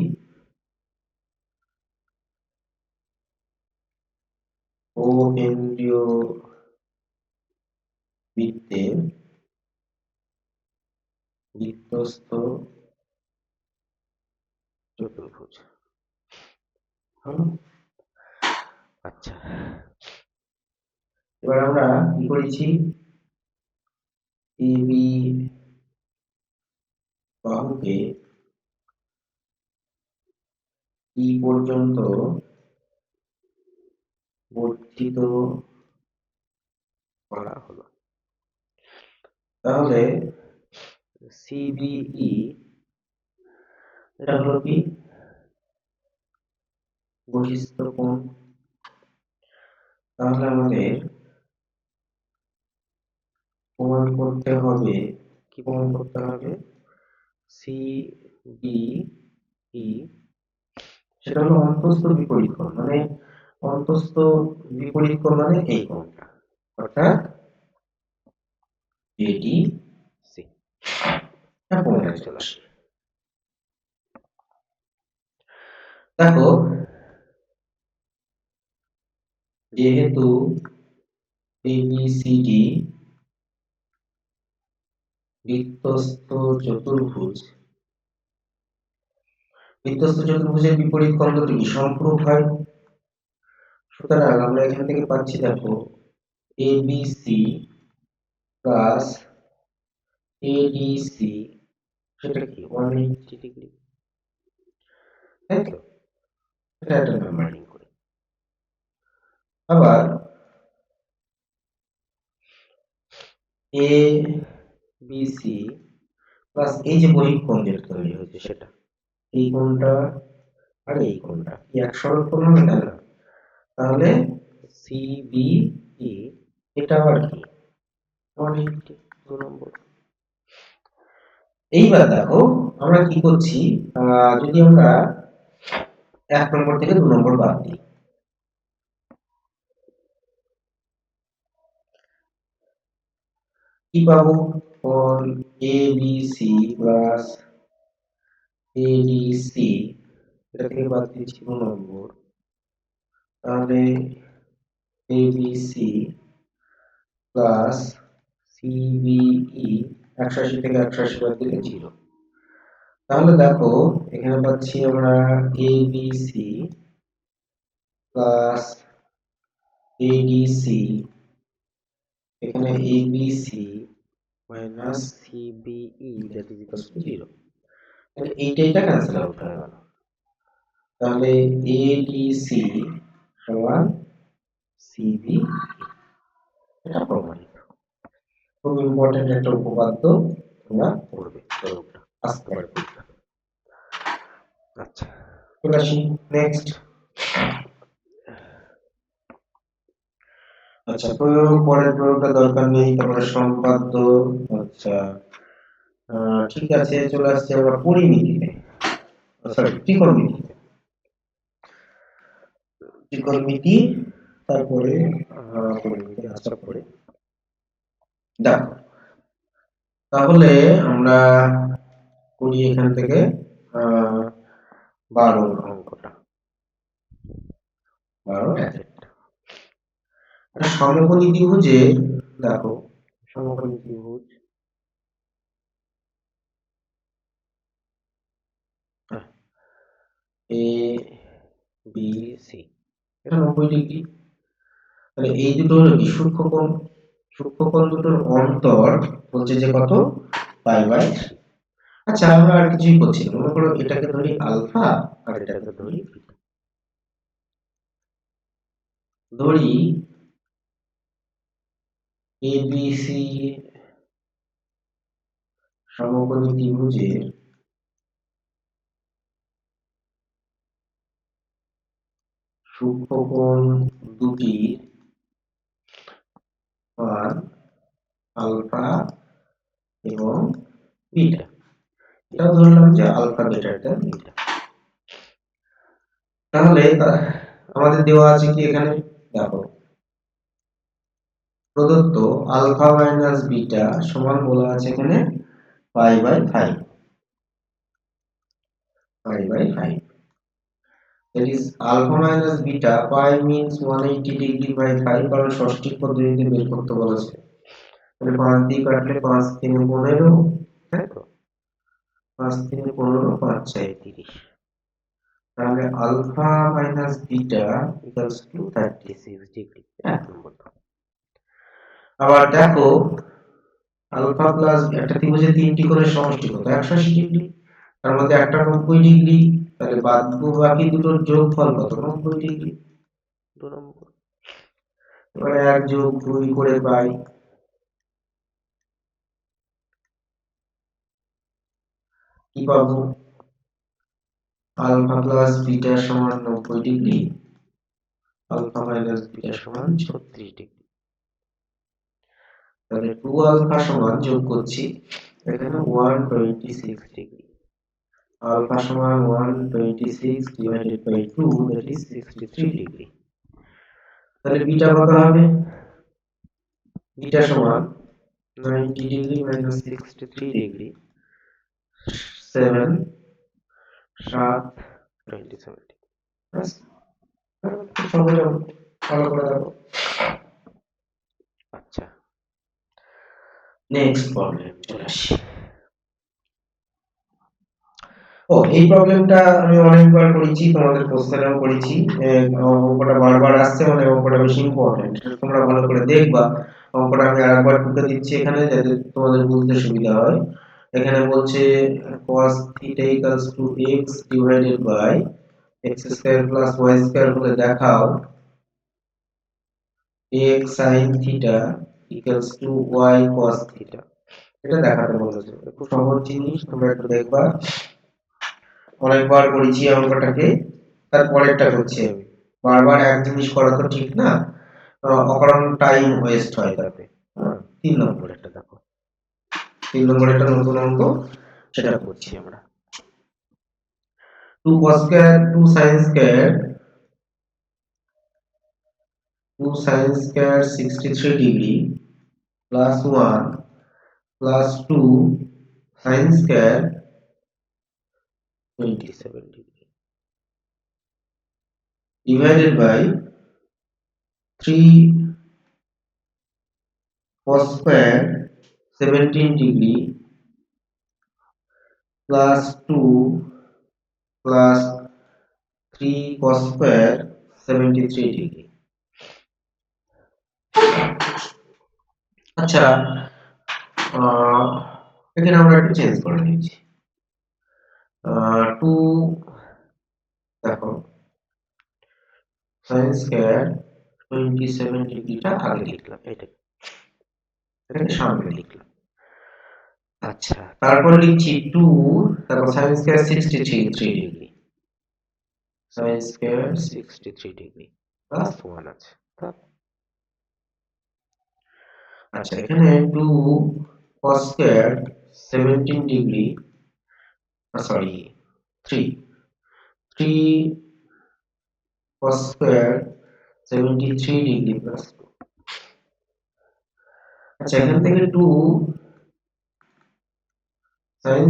ও কেন্দ্রীয় বৃত্তের বৃত্তস্থ চতুর্ভুজ। আচ্ছা, এবার আমরা কি করেছি, এবি বাহুকে ই পর্যন্ত বর্ধিত করা হলো। তাহলে সিবিই এটা হলো কি বহিস্থ কোণ। তাহলে আমাদের প্রমাণ করতে হবে, কি প্রমাণ করতে হবে, সিবিই সেটা হলো অন্তস্থ বিপরীত কোণ, মানে অন্তস্থ বিপরীত কোণ মানে এই কোণটা, অর্থাৎ এডি সি। প্রমাণে চলে আসে। দেখো যেহেতু ABCD বৃত্তস্থ চতুর্ভুজ, বৃত্তস্থ চতুর্ভুজের বিপরীত কোণ দুটি সম্পূরক হয়, সুতরাং আমরা এখান থেকে পাচ্ছি দেখো ABC প্লাস ADC সেটা কি 180 ডিগ্রি, তাই তো? এটা একটা নাম্বারিং করে। আবার ABC প্লাস এই যে বহিঃকোণ যেটা তৈরি হয়েছে সেটা, এই কোণটা আর এই কোণটা কি এক সরল কোণ হবে, তাই না? তাহলে CBE এটা আবার কি 180, 2 নম্বর। এইবার দেখো আমরা কি করছি, যদি আমরা 1 নম্বর থেকে 2 নম্বর বাদ দিই, কি পাবো? কোণ ABC প্লাস ADC এটা থেকে বাদ দিচ্ছি 2 নম্বর, তাহলে ABC প্লাস CBE 180 থেকে 180 বাদ দিলে 0। তাহলে দেখো এখানে পাচ্ছি আমরা ABC প্লাস ADC, এখানে ABC minus CBE that is equals to 0। তাহলে এইটা ক্যান্সেল আউট হয়ে গেল। তাহলে ADC সমান CBE, এটা প্রমাণিত। খুব ইম্পর্টেন্ট একটা উপপাদ্য, তোমরা পড়বে, প্রয়োগটা আসতে পারে পরীক্ষা। আচ্ছা চলে আসি নেক্সট। আচ্ছা প্রয়োগ, পরের প্রয়োগটা দরকার নেই, তারপরে সম্পাদ্য। আচ্ছা ঠিক আছে, চলে আসছে আমরা পরিমিতিতে, সরি ত্রিকোণমিতিতে। ত্রিকোণমিতি তারপরে পরিমিতি আসার পরে দেখো, তাহলে আমরা করি এখান থেকে 12 অঙ্কটা, 12 একটা সমকোণী ত্রিভুজে। দেখো সমকোণী ত্রিভুজ ABC, এটা 90 ডিগ্রি। তাহলে এই দুটো হলো কি সূক্ষ্মকোণ, সূক্ষ্মকোণ দুটোর অন্তর বলছে যে কত, পাই/3। আচ্ছা আমরা আর কিছুই করছি না, মনে করো এটাকে ধরি আলফা আর এটাকে ধরি বিটা। ধরি ABC সমকোণী ত্রিভুজের সূক্ষ্মকোণ দুটির মান আলফা এবং বিটা। এটাও ধরলাম যে আলফা গ্রেটার দ্যান বিটা। তাহলে আমাদের দেওয়া আছে কি এখানে, দেখো প্রদত্ত আলফা মাইনাস বিটা সমান বলা আছে এখানে পাই/5, পাই/5। that is alpha minus beta, pi means 180 degree by 5, কারণ ষষ্ঠিক পদ্ধতিতে বের করতে বলেছে। তাহলে 5 দিয়ে কাটলে 5 3 15, তাই তো? 5 3 15, 5 4 30। তাহলে alpha minus beta equals to 36 degree, এক নম্বর। আবার দেখো আলফা প্লাস একটা ত্রিভুজে তিনটি কোণের সমষ্টি কত, 180 ডিগ্রি। তার মধ্যে একটা 90 ডিগ্রি, তাহলে বাকি দুটোর যোগফল কত, 90 ডিগ্রি, 2 নম্বর। এবারে 1 যোগ 2 করে পাই, কি পাবো, আলফা প্লাস বিটা সমান 90 ডিগ্রি, আলফা মাইনাস বিটা সমান 36 ডিগ্রি। তাহলে 2 আলফা সমান, যোগ করছি এখানে 126 ডিগ্রি, আলফা সমান 126 divided by 2 that is 63 degree. তাহলে বিটা কত হবে, বিটা সমান 90 ডিগ্রি মাইনাস 63 ডিগ্রি, 7 7 27 ডিগ্রি। সহজ ভালো করে দেখো। আচ্ছা, নেক্সট প্রবলেম চলে আসি। এই প্রবলেমটা আমি অনেকবার করেছি, তোমাদের কোশ্চেনেও করেছি। অঙ্কটা বারবার আসছে মানে অঙ্কটা বেশি ইম্পর্টেন্ট, তোমরা ভালো করে দেখবা। অঙ্কটা আমি আরেকবার টুকে দিচ্ছি এখানে যাতে তোমাদের বুঝতে সুবিধা হয়। এখানে বলছে cos θ = x divided by x² + y² হলে দেখাও x sin θ = y cos θ। এটা দেখাতে বলেছে, খুব সহজ জিনিস, তোমরা একটু দেখবা। অনেকবার করেছি অঙ্কটাকে, তারপরেরটা করছি আমি। বারবার এক জিনিস করা তো ঠিক না, অকারণ টাইম ওয়েস্ট হয় তাতে। 3 নম্বরেরটা দেখো, 3 নম্বরেরটা নতুন অঙ্ক, সেটা করছি আমরা। 2 cos² 2 sin² 63 degree plus 1 plus 2 sin² 27 degree divided by 3 cos² 17 degree plus 2 plus 3 cos² 73 degree. আচ্ছা, এখানে আমরা একটু চেঞ্জ করে নিচ্ছি। 2 দেখো sin² 27 ডিগ্রিটা আগে লিখলাম, এটাকে সামনে লিখলাম। আচ্ছা, তারপর লিখছি 2, তারপর sin² 63 degree, sin² 63 degree plus 1 আছে। আচ্ছা, এখানে 2 cos² 17 degree, sorry 3 cos² 73 degree plus 2। আচ্ছা, এখান থেকে 2 sin²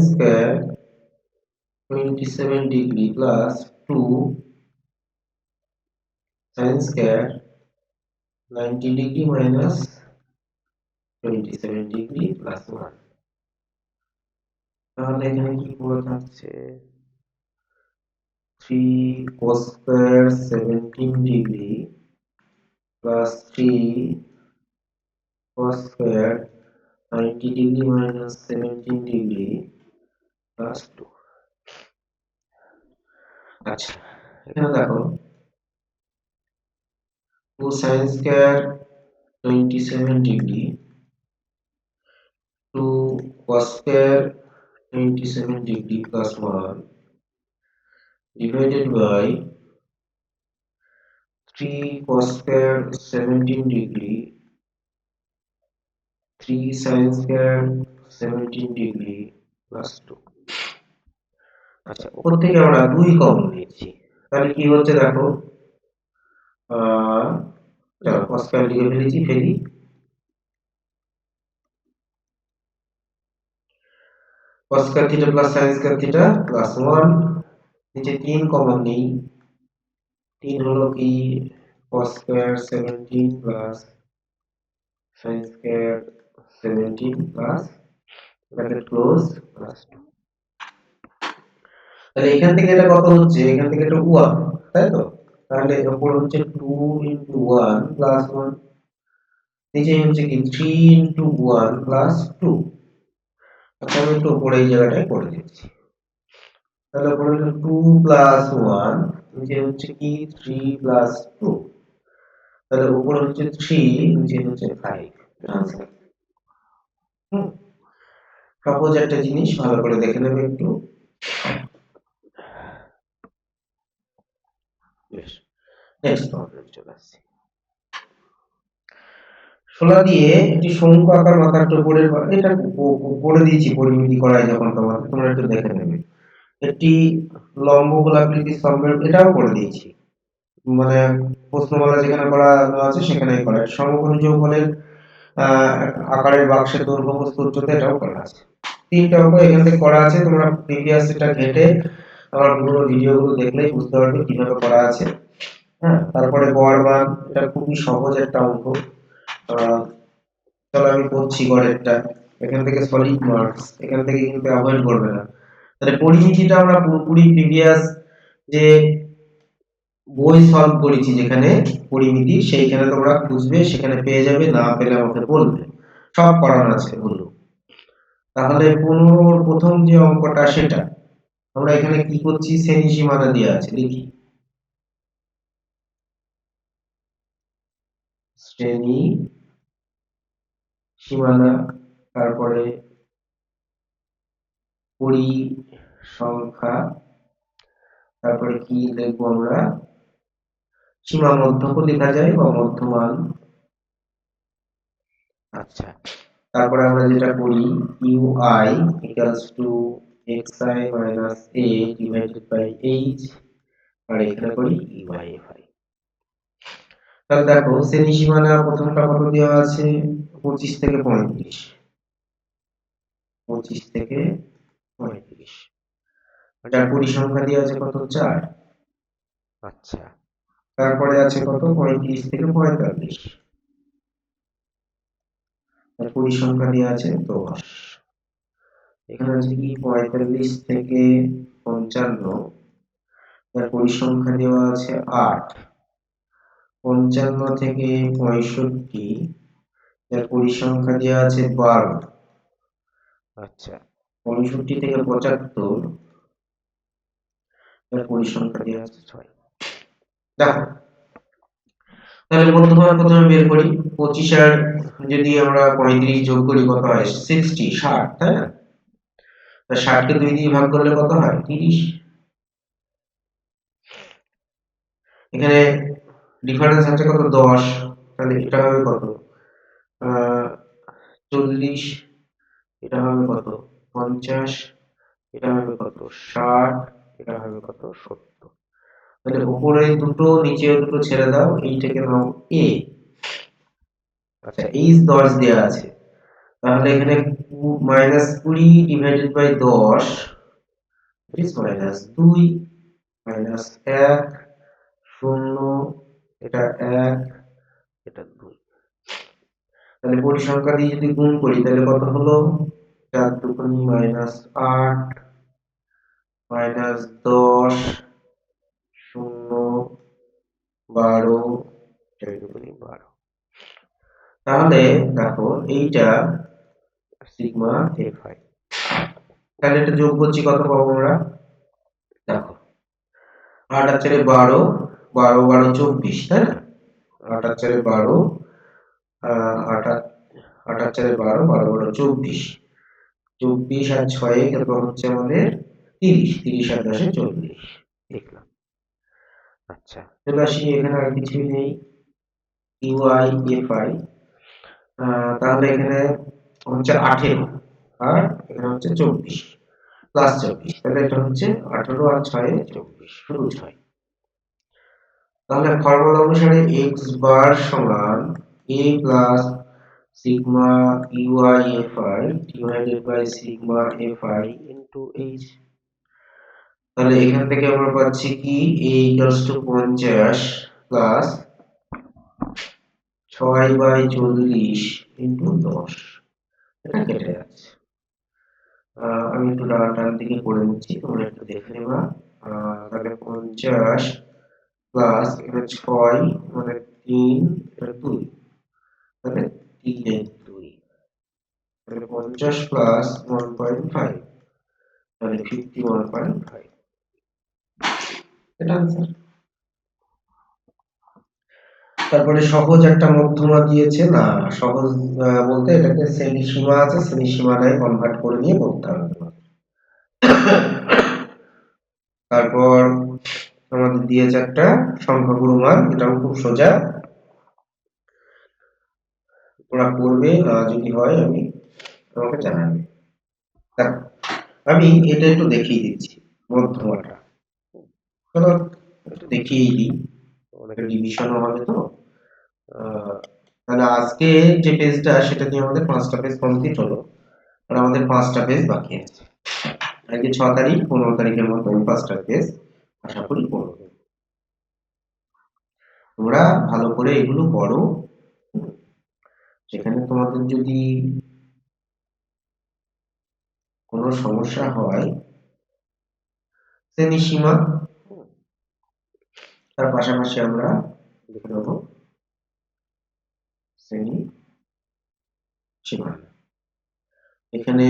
27 degree plus 2 sin² 90 degree minus 27 degree plus 1। তাহলে এখানে কি পড়ে থাকছে 3 cos² 17 degree plus 3 cos² 90 degree minus 17 degree plus 2। আচ্ছা, এখানে দেখো 2 sin² 27 degree 2 cos² 27 degree plus 1 divided by 3 cos² 17 degree 3 sin² 17 degree plus 2। আচ্ছা, উপর থেকে আমরা 2 কমন নিচ্ছি, তাহলে কি হচ্ছে দেখো, চলো cos² লিখে ফেলেছি, ফেলি। cos² θ plus sin² θ plus 1, নিচে 3 কমন নেই, 3 হলো কি cos² 17 plus sin² 17 plus bracket close plus 2। তাহলে এখান থেকে এটা কত হচ্ছে, এখান থেকে এটা 1, তাই তো? তাহলে উপর হচ্ছে 2 into 1 plus 1, নিচে হচ্ছে কি 3 into 1 plus 2। আচ্ছা, আমি একটু উপরে এই জায়গাটায় করে দিচ্ছি। তাহলে উপরে হলো 2 plus 1, নিচে হচ্ছে কি 3 plus 2। তাহলে উপরে হচ্ছে 3, নিচে হচ্ছে 5। আনসার। সহজ একটা জিনিস, ভালো করে দেখে নেবে একটু। বেশ, নেক্সট প্রবলেম চলে আসছে। শোলা দিয়ে একটি শঙ্কু আকার মাথার উপরে, এটা করে দিয়েছি পরিমিতি করায় যখন তোমাদের, তোমরা একটু দেখে নেবে। একটি লম্ব গোলাকৃতি স্তম্ভের, এটাও করে দিয়েছি, মানে প্রশ্নমালা যেখানে করা আছে সেখানেই করা। সমকোণী যৌগের আকারের বাক্সের দৈর্ঘ্য প্রস্থ উচ্চতা, এটাও করা আছে। 3টা অঙ্ক এখান থেকে করা আছে, তোমরা প্রিভিয়াস এটা ঘেটে আমার পুরো ভিডিওগুলো দেখলেই বুঝতে পারবে কিভাবে করা আছে। হ্যাঁ, তারপরে গড় মান, এটা খুবই সহজ একটা অঙ্ক। চলো আমি করছি গড়েরটা। এখান থেকে সলিড মার্কস, এখান থেকে কিন্তু অ্যাভয়েড করবে না। তাহলে পরিমিতিটা আমরা পুরোপুরি প্রিভিয়াস যে বই সলভ করেছি যেখানে পরিমিতি, সেইখানে তোমরা খুঁজবে, সেখানে পেয়ে যাবে, না পেলে আমাকে বলবে, সব করানো আছে ওগুলো। তাহলে 15 প্রথম যে অঙ্কটা সেটা আমরা এখানে কি করছি, শ্রেণী সীমানা দেওয়া আছে, দেখি শ্রেণী সীমানা, তারপরে পরিসংখ্যা, তারপরে কি লিখবো আমরা, সীমা মধ্যকও লেখা যায় বা মধ্যমান। আচ্ছা, তারপরে আমরা যেটা করি ui equals to xi minus a divided by h, আর এখানে করি ui/fi। তাহলে দেখো শ্রেণী সীমানা প্রথমটা কত দেওয়া আছে, 25 থেকে 35, 25 থেকে 35, যার পরিসংখ্যা দেওয়া আছে কত, 4। আচ্ছা, তারপরে আছে কত, 35 থেকে 45, তার পরিসংখ্যা দেওয়া আছে 10। এখানে আছে কি 45 থেকে 55, তার পরিসংখ্যা দেওয়া আছে 8। 55 থেকে 65, তার পরিসংখ্যা দেওয়া আছে 12। আচ্ছা, 65 থেকে 75, তার পরিসংখ্যা দেওয়া আছে 6। দেখো তাহলে মধ্যমান প্রথমে বের করি, 25 আর যদি আমরা 35 যোগ করি কত হয়, 60, 60, তাই না? তা 60 কে 2 দিয়ে ভাগ করলে কত হয়, 30। এখানে ডিফারেন্স আছে কত, 10, তাহলে এটা হবে কত, 40, এটা হবে কত, 50, এটা হবে কত, 60, এটা হবে কত, 70। তাহলে উপরে দুটো নিচে দুটো ছেড়ে দাও, এইটাকে নাও a। আচ্ছা, এই 10 দেয়া আছে, তাহলে এখানে -20 ডিভাইডেড বাই 10 ইজ -2 -1 0, এটা 1, এটা 2। তাহলে পরিসংখ্যা দিয়ে যদি গুণ করি তাহলে কত হলো, 4 দুগুণী -8 -10 0 12, 4 দুগুণী 12। তাহলে দেখো এইটা সিগমা fi। তাহলে এটা যোগ করছি, কত পাবো আমরা, দেখো 8 আর 4 12, 12 12 24, তাই না? 8 আর 4 12, 8 আর 4 12, 12 12 24, 24 আর 6 কত হচ্ছে আমাদের 30, 30 আর 10 40 লিখলাম। আচ্ছা, চলে আসি, এখানে আর কিছুই নেই, ui/fi। তাহলে এখানে হচ্ছে 18 আর এখানে হচ্ছে 24 প্লাস 24, তাহলে এটা হচ্ছে 18 আর 6 24, শুধু 6। তাহলে ফর্মুলা অনুসারে x বার সমান a প্লাস sigma ui/fi divided by sigma fi into h। তাহলে এখান থেকে আমরা পাচ্ছি কি a equals to 50 plus 6/40 into 10, এটা কেটে যাচ্ছে। আমি একটু ডান দিকে করে নিচ্ছি, তোমরা একটু দেখে নেবা। তাহলে 50 প্লাস এখানে 6 মানে 3, এটা 2, তাহলে 3 এর 2, তাহলে 50 প্লাস 1.5, তাহলে 51.5, এটা आंसर। তারপরে সহজ একটা মধ্যমা দিয়েছে, না সহজ বলতে এটাকে শ্রেণী সীমা আছে, শ্রেণী সীমানায় কনভার্ট করে নিয়ে করতে হবে। তারপর আমাদের দিয়েছে একটা সংখ্যাগুরু মান, এটাও খুব সোজা, ওরা করবে, যদি হয় আমি তোমাকে জানাবে। আমি এটা একটু দেখিয়ে দিচ্ছি মধ্যমাটা, চলো একটু দেখিয়ে দিই, অনেকটা ডিভিশনও হবে তো। তাহলে আজকে যে পেজটা সেটা দিয়ে আমাদের 5টা পেজ কমপ্লিট হলো, আর আমাদের 5টা পেজ বাকি আছে। আজকে 6 তারিখ, 15 তারিখের মতো ফার্স্ট কেস আশা করি পড়বে। তোমরা ভালো করে এগুলো পড়ো। সেখানে তোমাদের যদি কোনো সমস্যা হয়, শ্রেণীসীমা, তার পাশাপাশি আমরা লিখে দেব শ্রেণী সীমানা। এখানে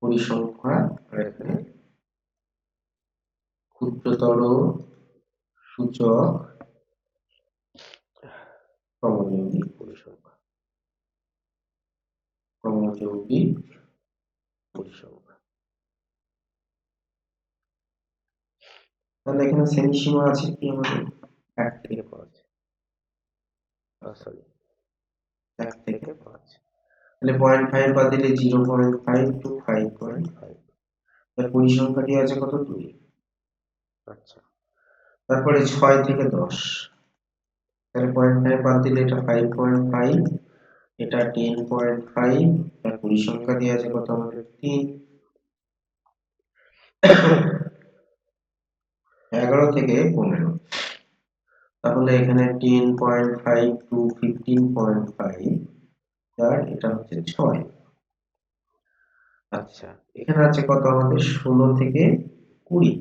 পরিসংখ্যা আর এখানে ক্ষুদ্রতর সূচক ক্রমযৌগিক পরিসংখ্যা, ক্রমযৌগিক পরিসংখ্যা। তাহলে এখানে শ্রেণীসীমা আছে কি আমাদের 1 থেকে 5, সরি 1 থেকে 5, তাহলে 0.5 বাদ দিলে 0.5 টু 5.5, তার পরিসংখ্যাটি আছে কত 2। আচ্ছা, তারপরে 6 থেকে 10, তাহলে 0.5 বাদ দিলে এটা 5.5, এটা 10.5, তার পরিসংখ্যা দিয়ে আছে কত আমাদের 3। 11 থেকে 15, তাহলে এখানে 10.5 টু 15.5, তার এটা হচ্ছে 6। আচ্ছা, এখানে আছে কত আমাদের 16 থেকে 20,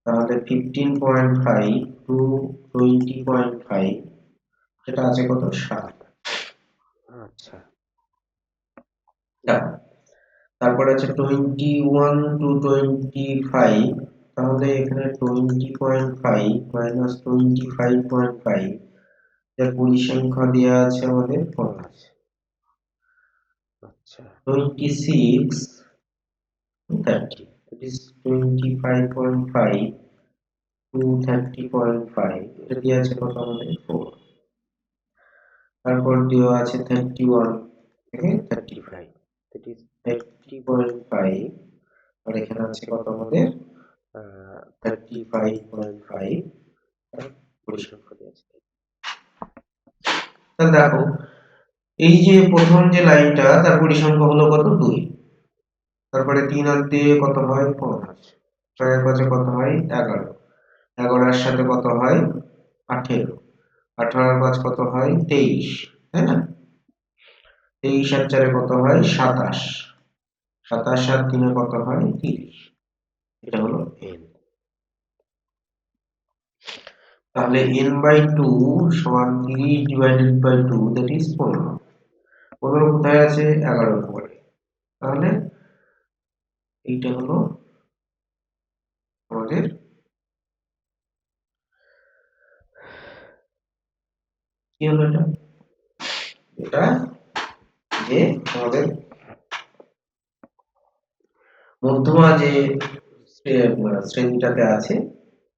তাহলে 15.5 টু 20.5, সেটা আছে কত 7। আচ্ছা, তারপরে আছে 21 টু 25, তাহলে এখানে 20.5 মাইনাস 25.5, যার পরিসংখ্যা দেওয়া আছে আমাদের 5। আচ্ছা, 26 to 30, that is 25.5 to 30.5, এটা দেওয়া আছে কত আমাদের 4। তারপর দেওয়া আছে 31 থেকে 35, that is 30.5, আর এখানে আছে কত আমাদের 35.5, পরিসংখ্যা দেওয়া আছে। তাহলে দেখো এই যে প্রথম যে লাইনটা, তার পরিসংখ্যা হলো কত 2, তারপরে 3 আর দিয়ে কত হয় 5, 6 এর পাশে কত হয় 11, 11 এর সাথে কত হয় 18, 18 এর 5 কত হয় 23, তাই না? 23 আর 4 কত হয় 27, 27 আর 3 কত হয় 30, এটা হলো n। তাহলে n/2 সমান 30 ডিভাইডেড বাই 2, দ্যাট ইজ 15। 15 কোথায় আছে 11 এর পরে, তাহলে এইটা হলো আমাদের কি হলো, এটা যে আমাদের মধ্যমা যে শ্রেণীটাতে আছে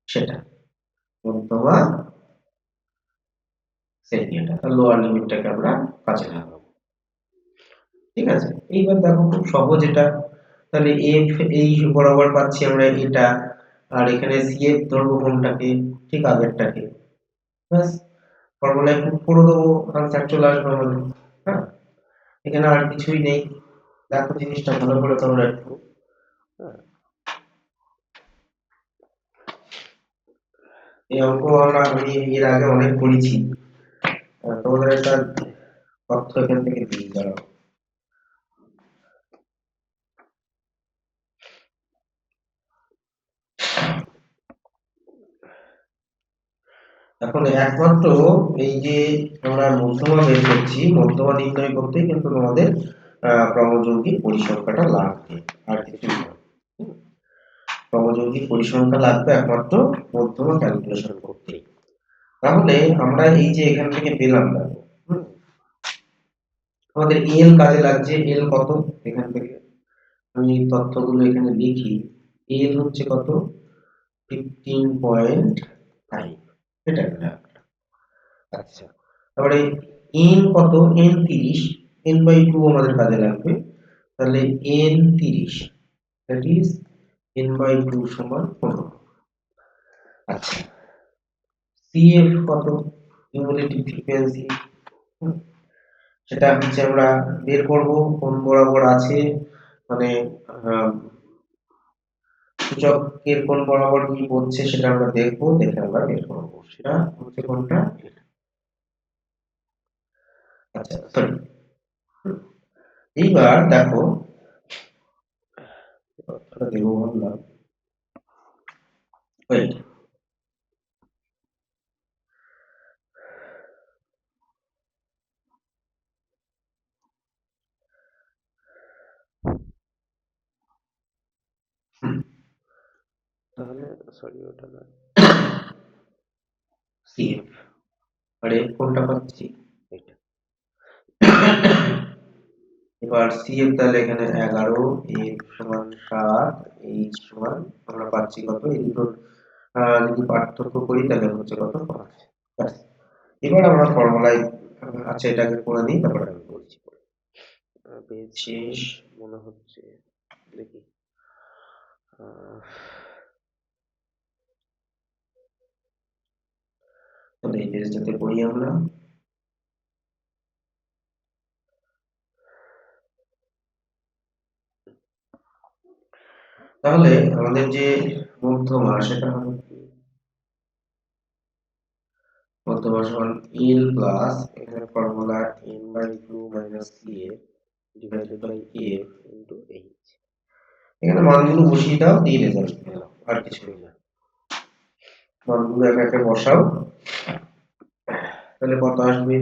সেটা মধ্যমা শ্রেণী, এটা লোয়ার লিমিটটাকে আমরা কাজে লাগাবো। ঠিক আছে, এইবার দেখো খুব সহজ এটা। তাহলে এফ এই বরাবর পাচ্ছি আমরা এটা, আর এখানে সিএফ ধরবো কোনটাকে, ঠিক আগেরটাকে, ব্যাস ফর্মুলায় পুট করে দেবো, আনসার চলে আসবে আমাদের। হ্যাঁ, এখানে আর কিছুই নেই। দেখো জিনিসটা ভালো করে তোমরা একটু, এই অঙ্ক আমি এর আগে অনেক করেছি, তোমাদের একটা তথ্য এখান থেকে দিয়ে দাও। এখন একমাত্র এই যে আমরা মধ্যমা বের করছি, মধ্যমা নির্ণয় করতে কিন্তু তোমাদের ক্রমযৌগিক পরিসংখ্যাটা লাগবে, আর কিছু না। ক্রমযৌগিক পরিসংখ্যা লাগবে একমাত্র মধ্যমা ক্যালকুলেশন করতে। তাহলে আমরা এই যে এখান থেকে পেলাম, দেখো আমাদের এল কাজে লাগছে। এল কত, এখান থেকে আমি তথ্যগুলো এখানে লিখি। এল হচ্ছে কত 15.5, এটা একটা। আচ্ছা, তারপরে n কত, n 30, n/2 আমাদের কাজে লাগবে, তাহলে n 30, that is n/2 সমান 15। আচ্ছা, cf কত, কিউমুলেটিভ ফ্রিকোয়েন্সি, সেটা হচ্ছে আমরা বের করব কোন বরাবর আছে, মানে সূচকের কোন বরাবর কি পড়ছে সেটা আমরা দেখবো, দেখে আমরা বের করবো সেটা হচ্ছে কোনটা। আচ্ছা সরি, এইবার দেখো তথ্যটা দেবো বললাম, ওয়েট, তাহলে সরি ওটা না, সিএফ আর এফ কোনটা পাচ্ছি এটা। এবার সিএফ তাহলে এখানে 11, এফ সমান 7, এইচ সমান আমরা পাচ্ছি কত, এই দুটোর যদি পার্থক্য করি তাহলে হচ্ছে কত 5। ব্যাস, এবার আমরা ফর্মুলায়, আচ্ছা এটাকে করে নিই তারপরে আমি বলছি। পেজ শেষ মনে হচ্ছে, দেখি তাহলে এই পেজটাতে পড়ি আমরা। তাহলে আমাদের যে মধ্যমা সেটা হবে কি, মধ্যমা সমান এল প্লাস এখানে formula n/2 - cf divided by F into H. এখানে মানগুলো বসিয়ে দাও, দিয়ে রেজাল্ট দাও, আর কিছুই না। মানগুলো একা একা বসাও, তাহলে কত আসবে।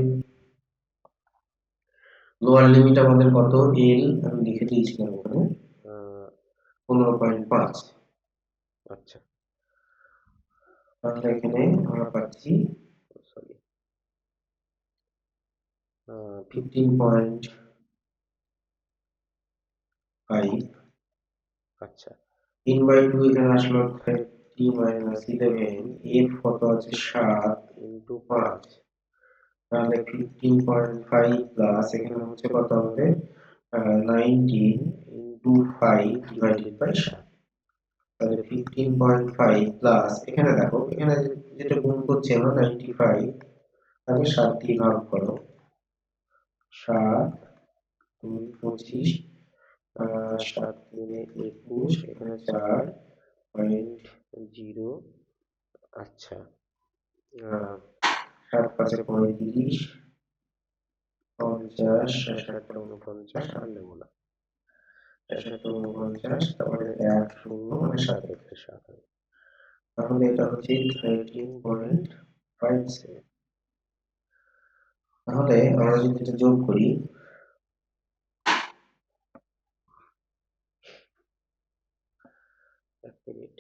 লোয়ার লিমিট আমাদের কত, এল আমি লিখে দিয়েছিলাম ওখানে 15.5। আচ্ছা, তাহলে এখানে আমরা পাচ্ছি সরি 15.5। আচ্ছা, 3/2 এখানে আসলো 30 - 11, এফ কত আছে 7 ইনটু 5, তাহলে 15.5 প্লাস এখানে হচ্ছে কত আমাদের 19 ইনটু 5 ডিভাইডেড বাই 7। তাহলে 15.5 প্লাস এখানে দেখো এখানে যেটা গুণ করছি আমরা 95, তাহলে 7 দিয়ে ভাগ করো, 7 2 25, 7 3 21, এখানে 4.0। আচ্ছা 7 5 35, 50, 60 49 আর নেব না, 60 49, তারপরে 1 0 মানে 7 1 7। তাহলে এটা হচ্ছে 13.57। তাহলে আমরা যদি এটা যোগ করি, এক মিনিট,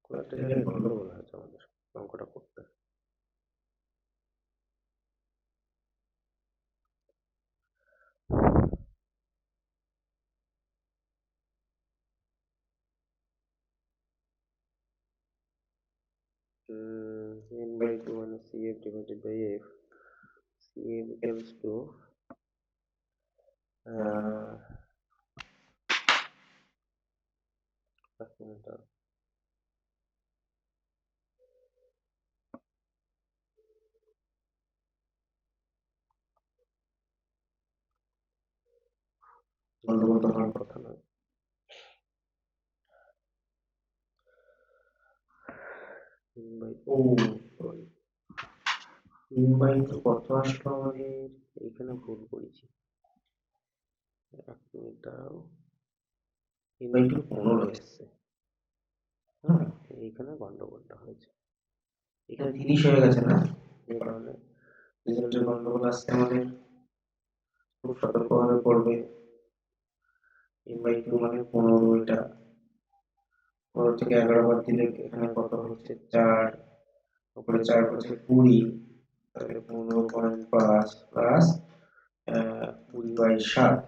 কোন একটা জায়গায় গন্ডগোল হয়েছে আমাদের অঙ্কটা করতে। n/2 মানে cf divided by f, cf equals to এক মিনিট গন্ডগোল তো হওয়ার কথা নয়। ও সরি, 3/2 কত আসলো আমাদের, এখানে ভুল করেছি, এক মিনিট দাঁড়াও, 3/2 15 এসছে, হ্যাঁ এইখানে গন্ডগোলটা হয়েছে, এখানে 30 হয়ে গেছে না, এই কারণে রেজাল্টের গন্ডগোল আসছে আমাদের, খুব সতর্কভাবে করবে। 3/2 মানে 15, এটা 15 থেকে 11 বাদ দিলে এখানে কত হচ্ছে 4, উপরে 4 হচ্ছে 20, তাহলে 15.5 প্লাস 20/7,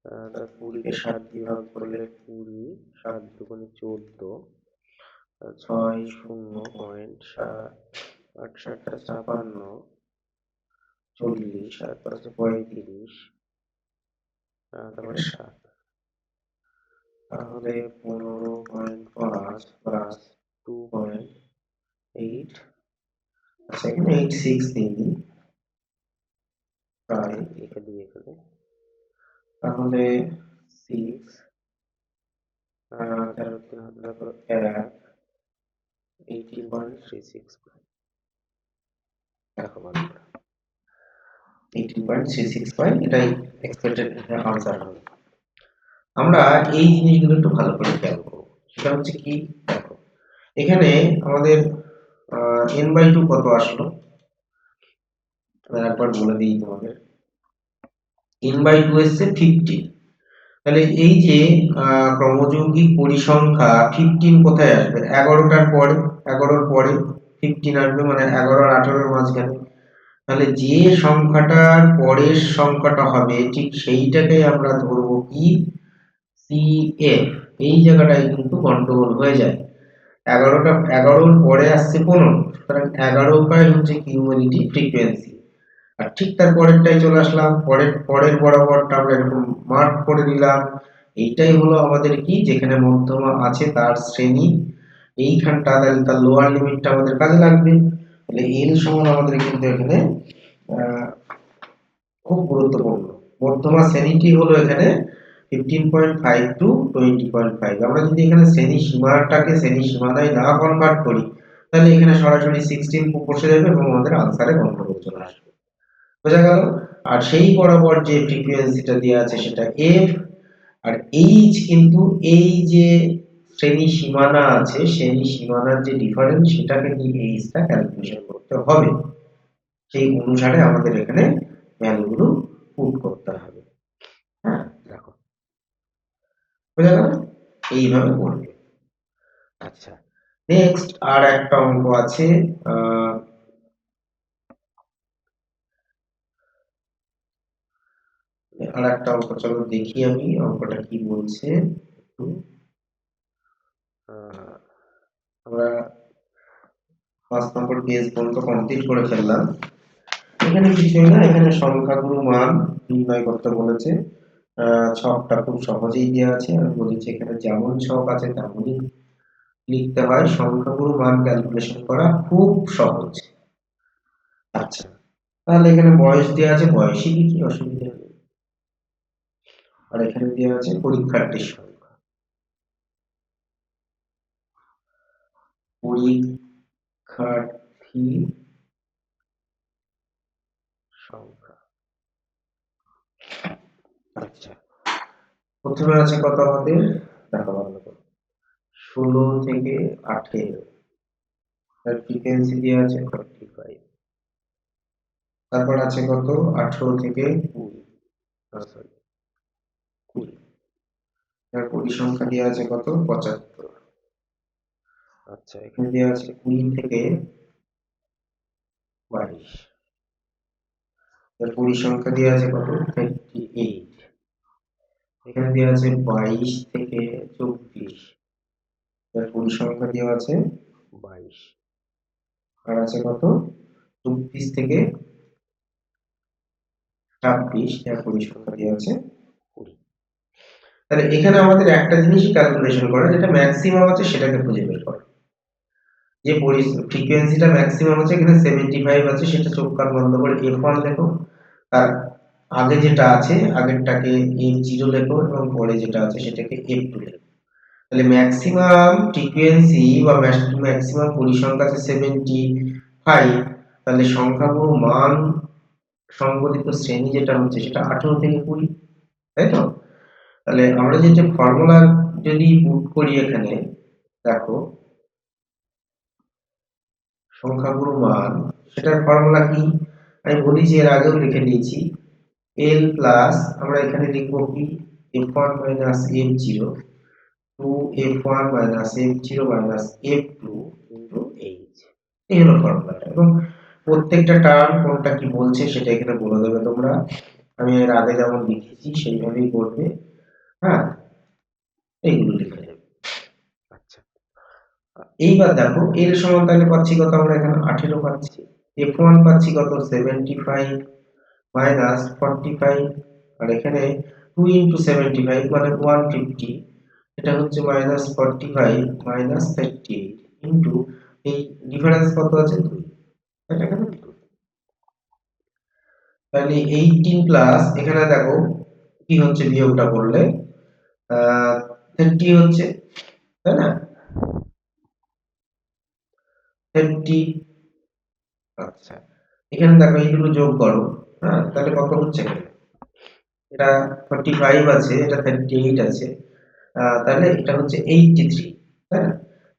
তাহলে 20 কে 7 দিয়ে ভাগ করলে 20, 7 দুগুণে 14, 6 0.7, 8 7 56, 40, 7 5 35, তারপরে 7, তাহলে 15.5 প্লাস 2.8 আচ্ছা এখানে 86 দিয়ে দিই, এখানে তাহলে 6 18.365 দেখো বন্ধুরা 18.365 এটাই এক্সপেক্টেড আনসার হবে। আমরা এই জিনিসগুলো একটু ভালো করে খেয়াল করব। সেটা হচ্ছে কি, দেখো এখানে আমাদের n/2 কত আসলো, একবার বলে দিই তোমাদের। n/2 এসছে 15। তাহলে এই যে ক্রমযৌগিক পরিসংখ্যা 15 কোথায় আসবে? 11টার পরে, 11র পরে 15 আসবে, মানে 11 আর 18 মাঝখানে। তাহলে যে সংখ্যাটার পরের সংখ্যাটা হবে ঠিক সেইটাকে আমরা ধরবো কি CF। এই জায়গাটায় কিন্তু গন্ডগোল হয়ে যায়। 11র পরে আসছে 15, সুতরাং 11টাই হচ্ছে কিউমুলেটিভ ফ্রিকোয়েন্সি। আর ঠিক তার পরেরটাই চলে আসলাম, পরের বরাবরটা আমরা এরকম মার্ক করে দিলাম। এইটাই হলো আমাদের কি, যেখানে মধ্যমা আছে তার শ্রেণী। এইখানটা তাহলে তার লোয়ার লিমিটটা আমাদের কাজে লাগবে। তাহলে এল সমান আমাদের কিন্তু এখানে খুব গুরুত্বপূর্ণ। মধ্যমা শ্রেণীটি হলো এখানে 15.5 টু 20.5। আমরা যদি এখানে শ্রেণী সীমাটাকে শ্রেণী সীমানায় না কনভার্ট করি, তাহলে এখানে সরাসরি 16 বসে যাবে এবং আমাদের আনসারে গন্ডগোল চলে আসবে। বোঝা গেল? আর সেই বরাবর যে ফ্রিকোয়েন্সিটা দেওয়া আছে সেটা এফ, আর এইচ কিন্তু এই যে শ্রেণী সীমানা আছে, শ্রেণী সীমানার যে ডিফারেন্স সেটাকে নিয়ে এইচটা ক্যালকুলেশন করতে হবে। সেই অনুসারে আমাদের এখানে ভ্যালুগুলো পুট করতে হবে। হ্যাঁ দেখো বোঝা গেল? এইভাবে করবে। আচ্ছা নেক্সট আর একটা অঙ্ক আছে, আর একটা অঙ্ক চলো দেখি আমি অঙ্কটা কি বলছে। আমরা 5 নম্বর পেজ পর্যন্ত কমপ্লিট করে ফেললাম। এখানে কিছুই না, এখানে সংখ্যাগুলো মান নির্ণয় করতে বলেছে। ছকটা খুব সহজেই দেওয়া আছে, আমি বলেছি এখানে যেমন ছক আছে তেমনই লিখতে হয়। সংখ্যাগুলো মান ক্যালকুলেশন করা খুব সহজ। আচ্ছা তাহলে এখানে বয়স দেওয়া আছে, বয়সে কি অসুবিধা নেই। আর এখানে দেওয়া আছে পরীক্ষার্থীর সংখ্যা, পরীক্ষার্থী সংখ্যা। আচ্ছা প্রথমে আছে কত আমাদের, দেখো ভালো করে 16 থেকে 18, তার ফ্রিকোয়েন্সি দেওয়া আছে 45। তারপর আছে কত 18 থেকে 20, তার পরিসংখ্যা দেওয়া আছে কত 75। আচ্ছা এখানে দেওয়া আছে 20 থেকে 22, তার পরিসংখ্যা দেওয়া আছে কত 38। এখানে দেওয়া আছে 22 থেকে 24, তার পরিসংখ্যা দেওয়া আছে 22। আর আছে কত 24 থেকে 26, তার পরিসংখ্যা দেওয়া আছে 20। তাহলে এখানে আমাদের একটা জিনিসই ক্যালকুলেশন করা, যেটা ম্যাক্সিমাম আছে সেটাকে খুঁজে বের করা। যে ফ্রিকোয়েন্সিটা ম্যাক্সিমাম আছে এখানে 75 আছে, সেটা চোখ কান বন্ধ করে f1 লেখো। তার আগে যেটা আছে আগেরটাকে f0 লেখো এবং পরে যেটা আছে সেটাকে f2 লেখো। তাহলে ম্যাক্সিমাম ফ্রিকোয়েন্সি বা ম্যাক্সিমাম পরিসংখ্যা আছে 75, তাহলে সংখ্যাগুলো মান সংগঠিত শ্রেণী যেটা হচ্ছে সেটা 18 থেকে 20, তাই তো? তাহলে আমরা যেটা ফর্মুলা যদি পুট করি এখানে, দেখো সংখ্যাগুলো মান, সেটার ফর্মুলা কি আমি বলি যে এর আগেও লিখে দিয়েছি। l প্লাস আমরা এখানে লিখব কি f1 minus f0 two f1 minus f0 minus f2 into h। এই হলো ফর্মুলাটা, এবং প্রত্যেকটা টার্ম কোনটা কি বলছে সেটা এখানে বলে দেবে তোমরা। আমি এর আগে যেমন লিখেছি সেইভাবেই করবে। হ্যাঁ এইগুলো লিখে দেবে। আচ্ছা এইবার দেখো এর সমান তাহলে পাচ্ছি কত, আমরা এখানে 18 পাচ্ছি। f1 পাচ্ছি কত 75 মাইনাস 45, আর এখানে 2 ইনটু 75 মানে 150, এটা হচ্ছে মাইনাস 45 মাইনাস 38 ইনটু এই ডিফারেন্স কত আছে 2, এটা এখানে 2। তাহলে 18 প্লাস এখানে দেখো কি হচ্ছে বিয়োগটা করলে 30 হচ্ছে, তাই না? 30। আচ্ছা, এখানে দেখো এই দুটো যোগ করো, হ্যাঁ, তাহলে কত হচ্ছে এখানে? এটা 45 আছে, এটা 38 আছে, তাহলে এটা হচ্ছে 83, তাই না?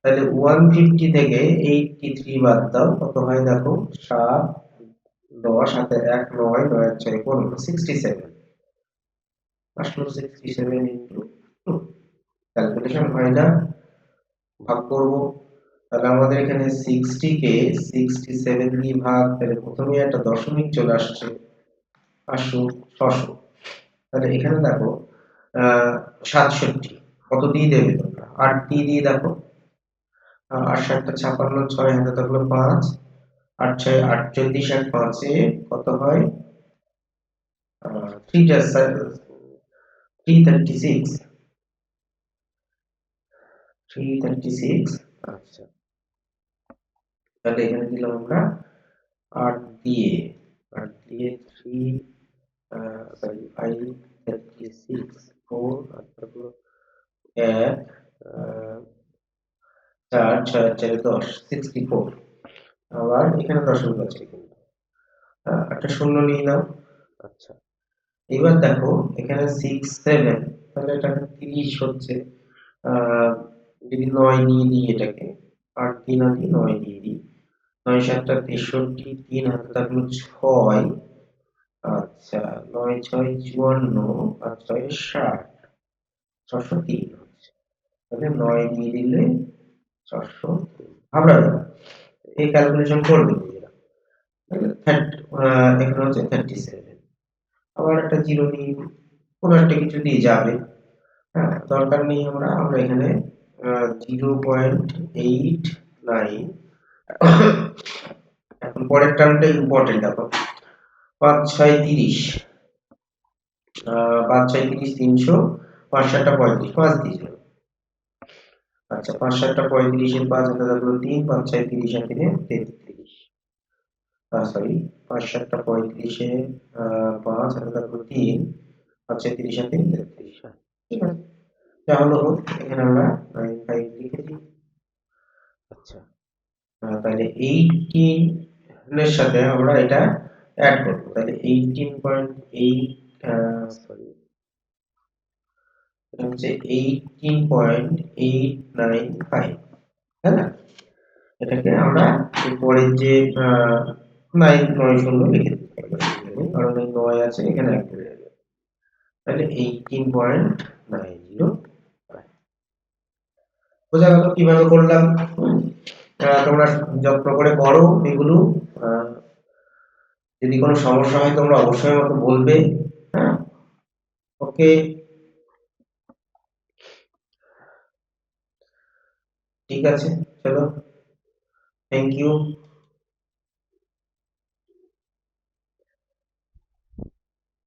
তাহলে 150 থেকে 83 বাদ দাও, কত হয় দেখো? 7, 10 হাতে 1, 9, 9 আর 6 15, 67 আসলো। 67 ইন্টু 2 ক্যালকুলেশন হয় না, ভাগ করব। তাহলে আমাদের এখানে 60 কে 67 দিয়ে ভাগ, তাহলে প্রথমে একটা দশমিক চলে আসছে, 500 600। তাহলে এখানে দেখো 67 কত দিয়ে দেবে তোমরা? 8 দিয়ে দিয়ে দেখো, 8 7 56, 6 হাতে থাকলো 5, 8 6 48, আর 5 এ কত হয়? 336, 336। আচ্ছা, তাহলে এখানে দিলাম আমরা 8 দিয়ে, 8 দিয়ে 3 সরি 5 36 4, আর তারপর 1 4 6 4 10 64। আবার এখানে দশমিক আছে কিন্তু, একটা শূন্য নিয়ে নাও। আচ্ছা, এবার দেখো এখানে 6 7, তাহলে এটা 30 হচ্ছে। আহ, যদি 9 দিয়ে দিই এটাকে, 8 দিয়ে না দিই 9 দিয়ে দিই, 9 7 63, 3 হাতে থাকলো 6, আচ্ছা 9 6 54, আর 6 60, 603 হচ্ছে। তাহলে 9 দিয়ে দিলে 403। আমরা এই ক্যালকুলেশন করবে নিজেরা। তাহলে এখানে হচ্ছে 37। আবার একটা জিরো নিয়ে কোনো একটা কিছু দিয়ে যাবে, হ্যাঁ, দরকার নেই। আমরা আমরা এখানে 0.89। এখন পরের টার্মটা ইম্পর্টেন্ট দেখো, 5 6 30, 5 6 30 300, 5 7 35, 5 দিয়ে। আচ্ছা, 5 7 35 এর 5 হাতে থাকলো 3, 5 6 30 আর 3 33। সরি, 5 7 35 এ 5 হাতে থাকলো 3, 5 6 30 আর 3 33। ঠিক আছে, তাহলে এখানে আমরা 95 লিখে দিই। আচ্ছা, তাহলে 18 এর সাথে আমরা এটা অ্যাড করব। তাহলে 18.8, সরি, এটা হচ্ছে 18.895, তাই না? এটাকে আমরা পরের যে 9 9 শূন্য লিখে দিতে পারি, কারণ এই 9 আছে এখানে অ্যাড করে দেব। তাহলে 18.90। বোঝা গেল কিভাবে করলাম? তোমরা যত্ন করে করো এগুলো। আহ, যদি কোনো সমস্যা হয় তোমরা অবশ্যই আমাকে বলবে। হ্যাঁ, ওকে, ঠিক আছে, চলো, থ্যাংক ইউ।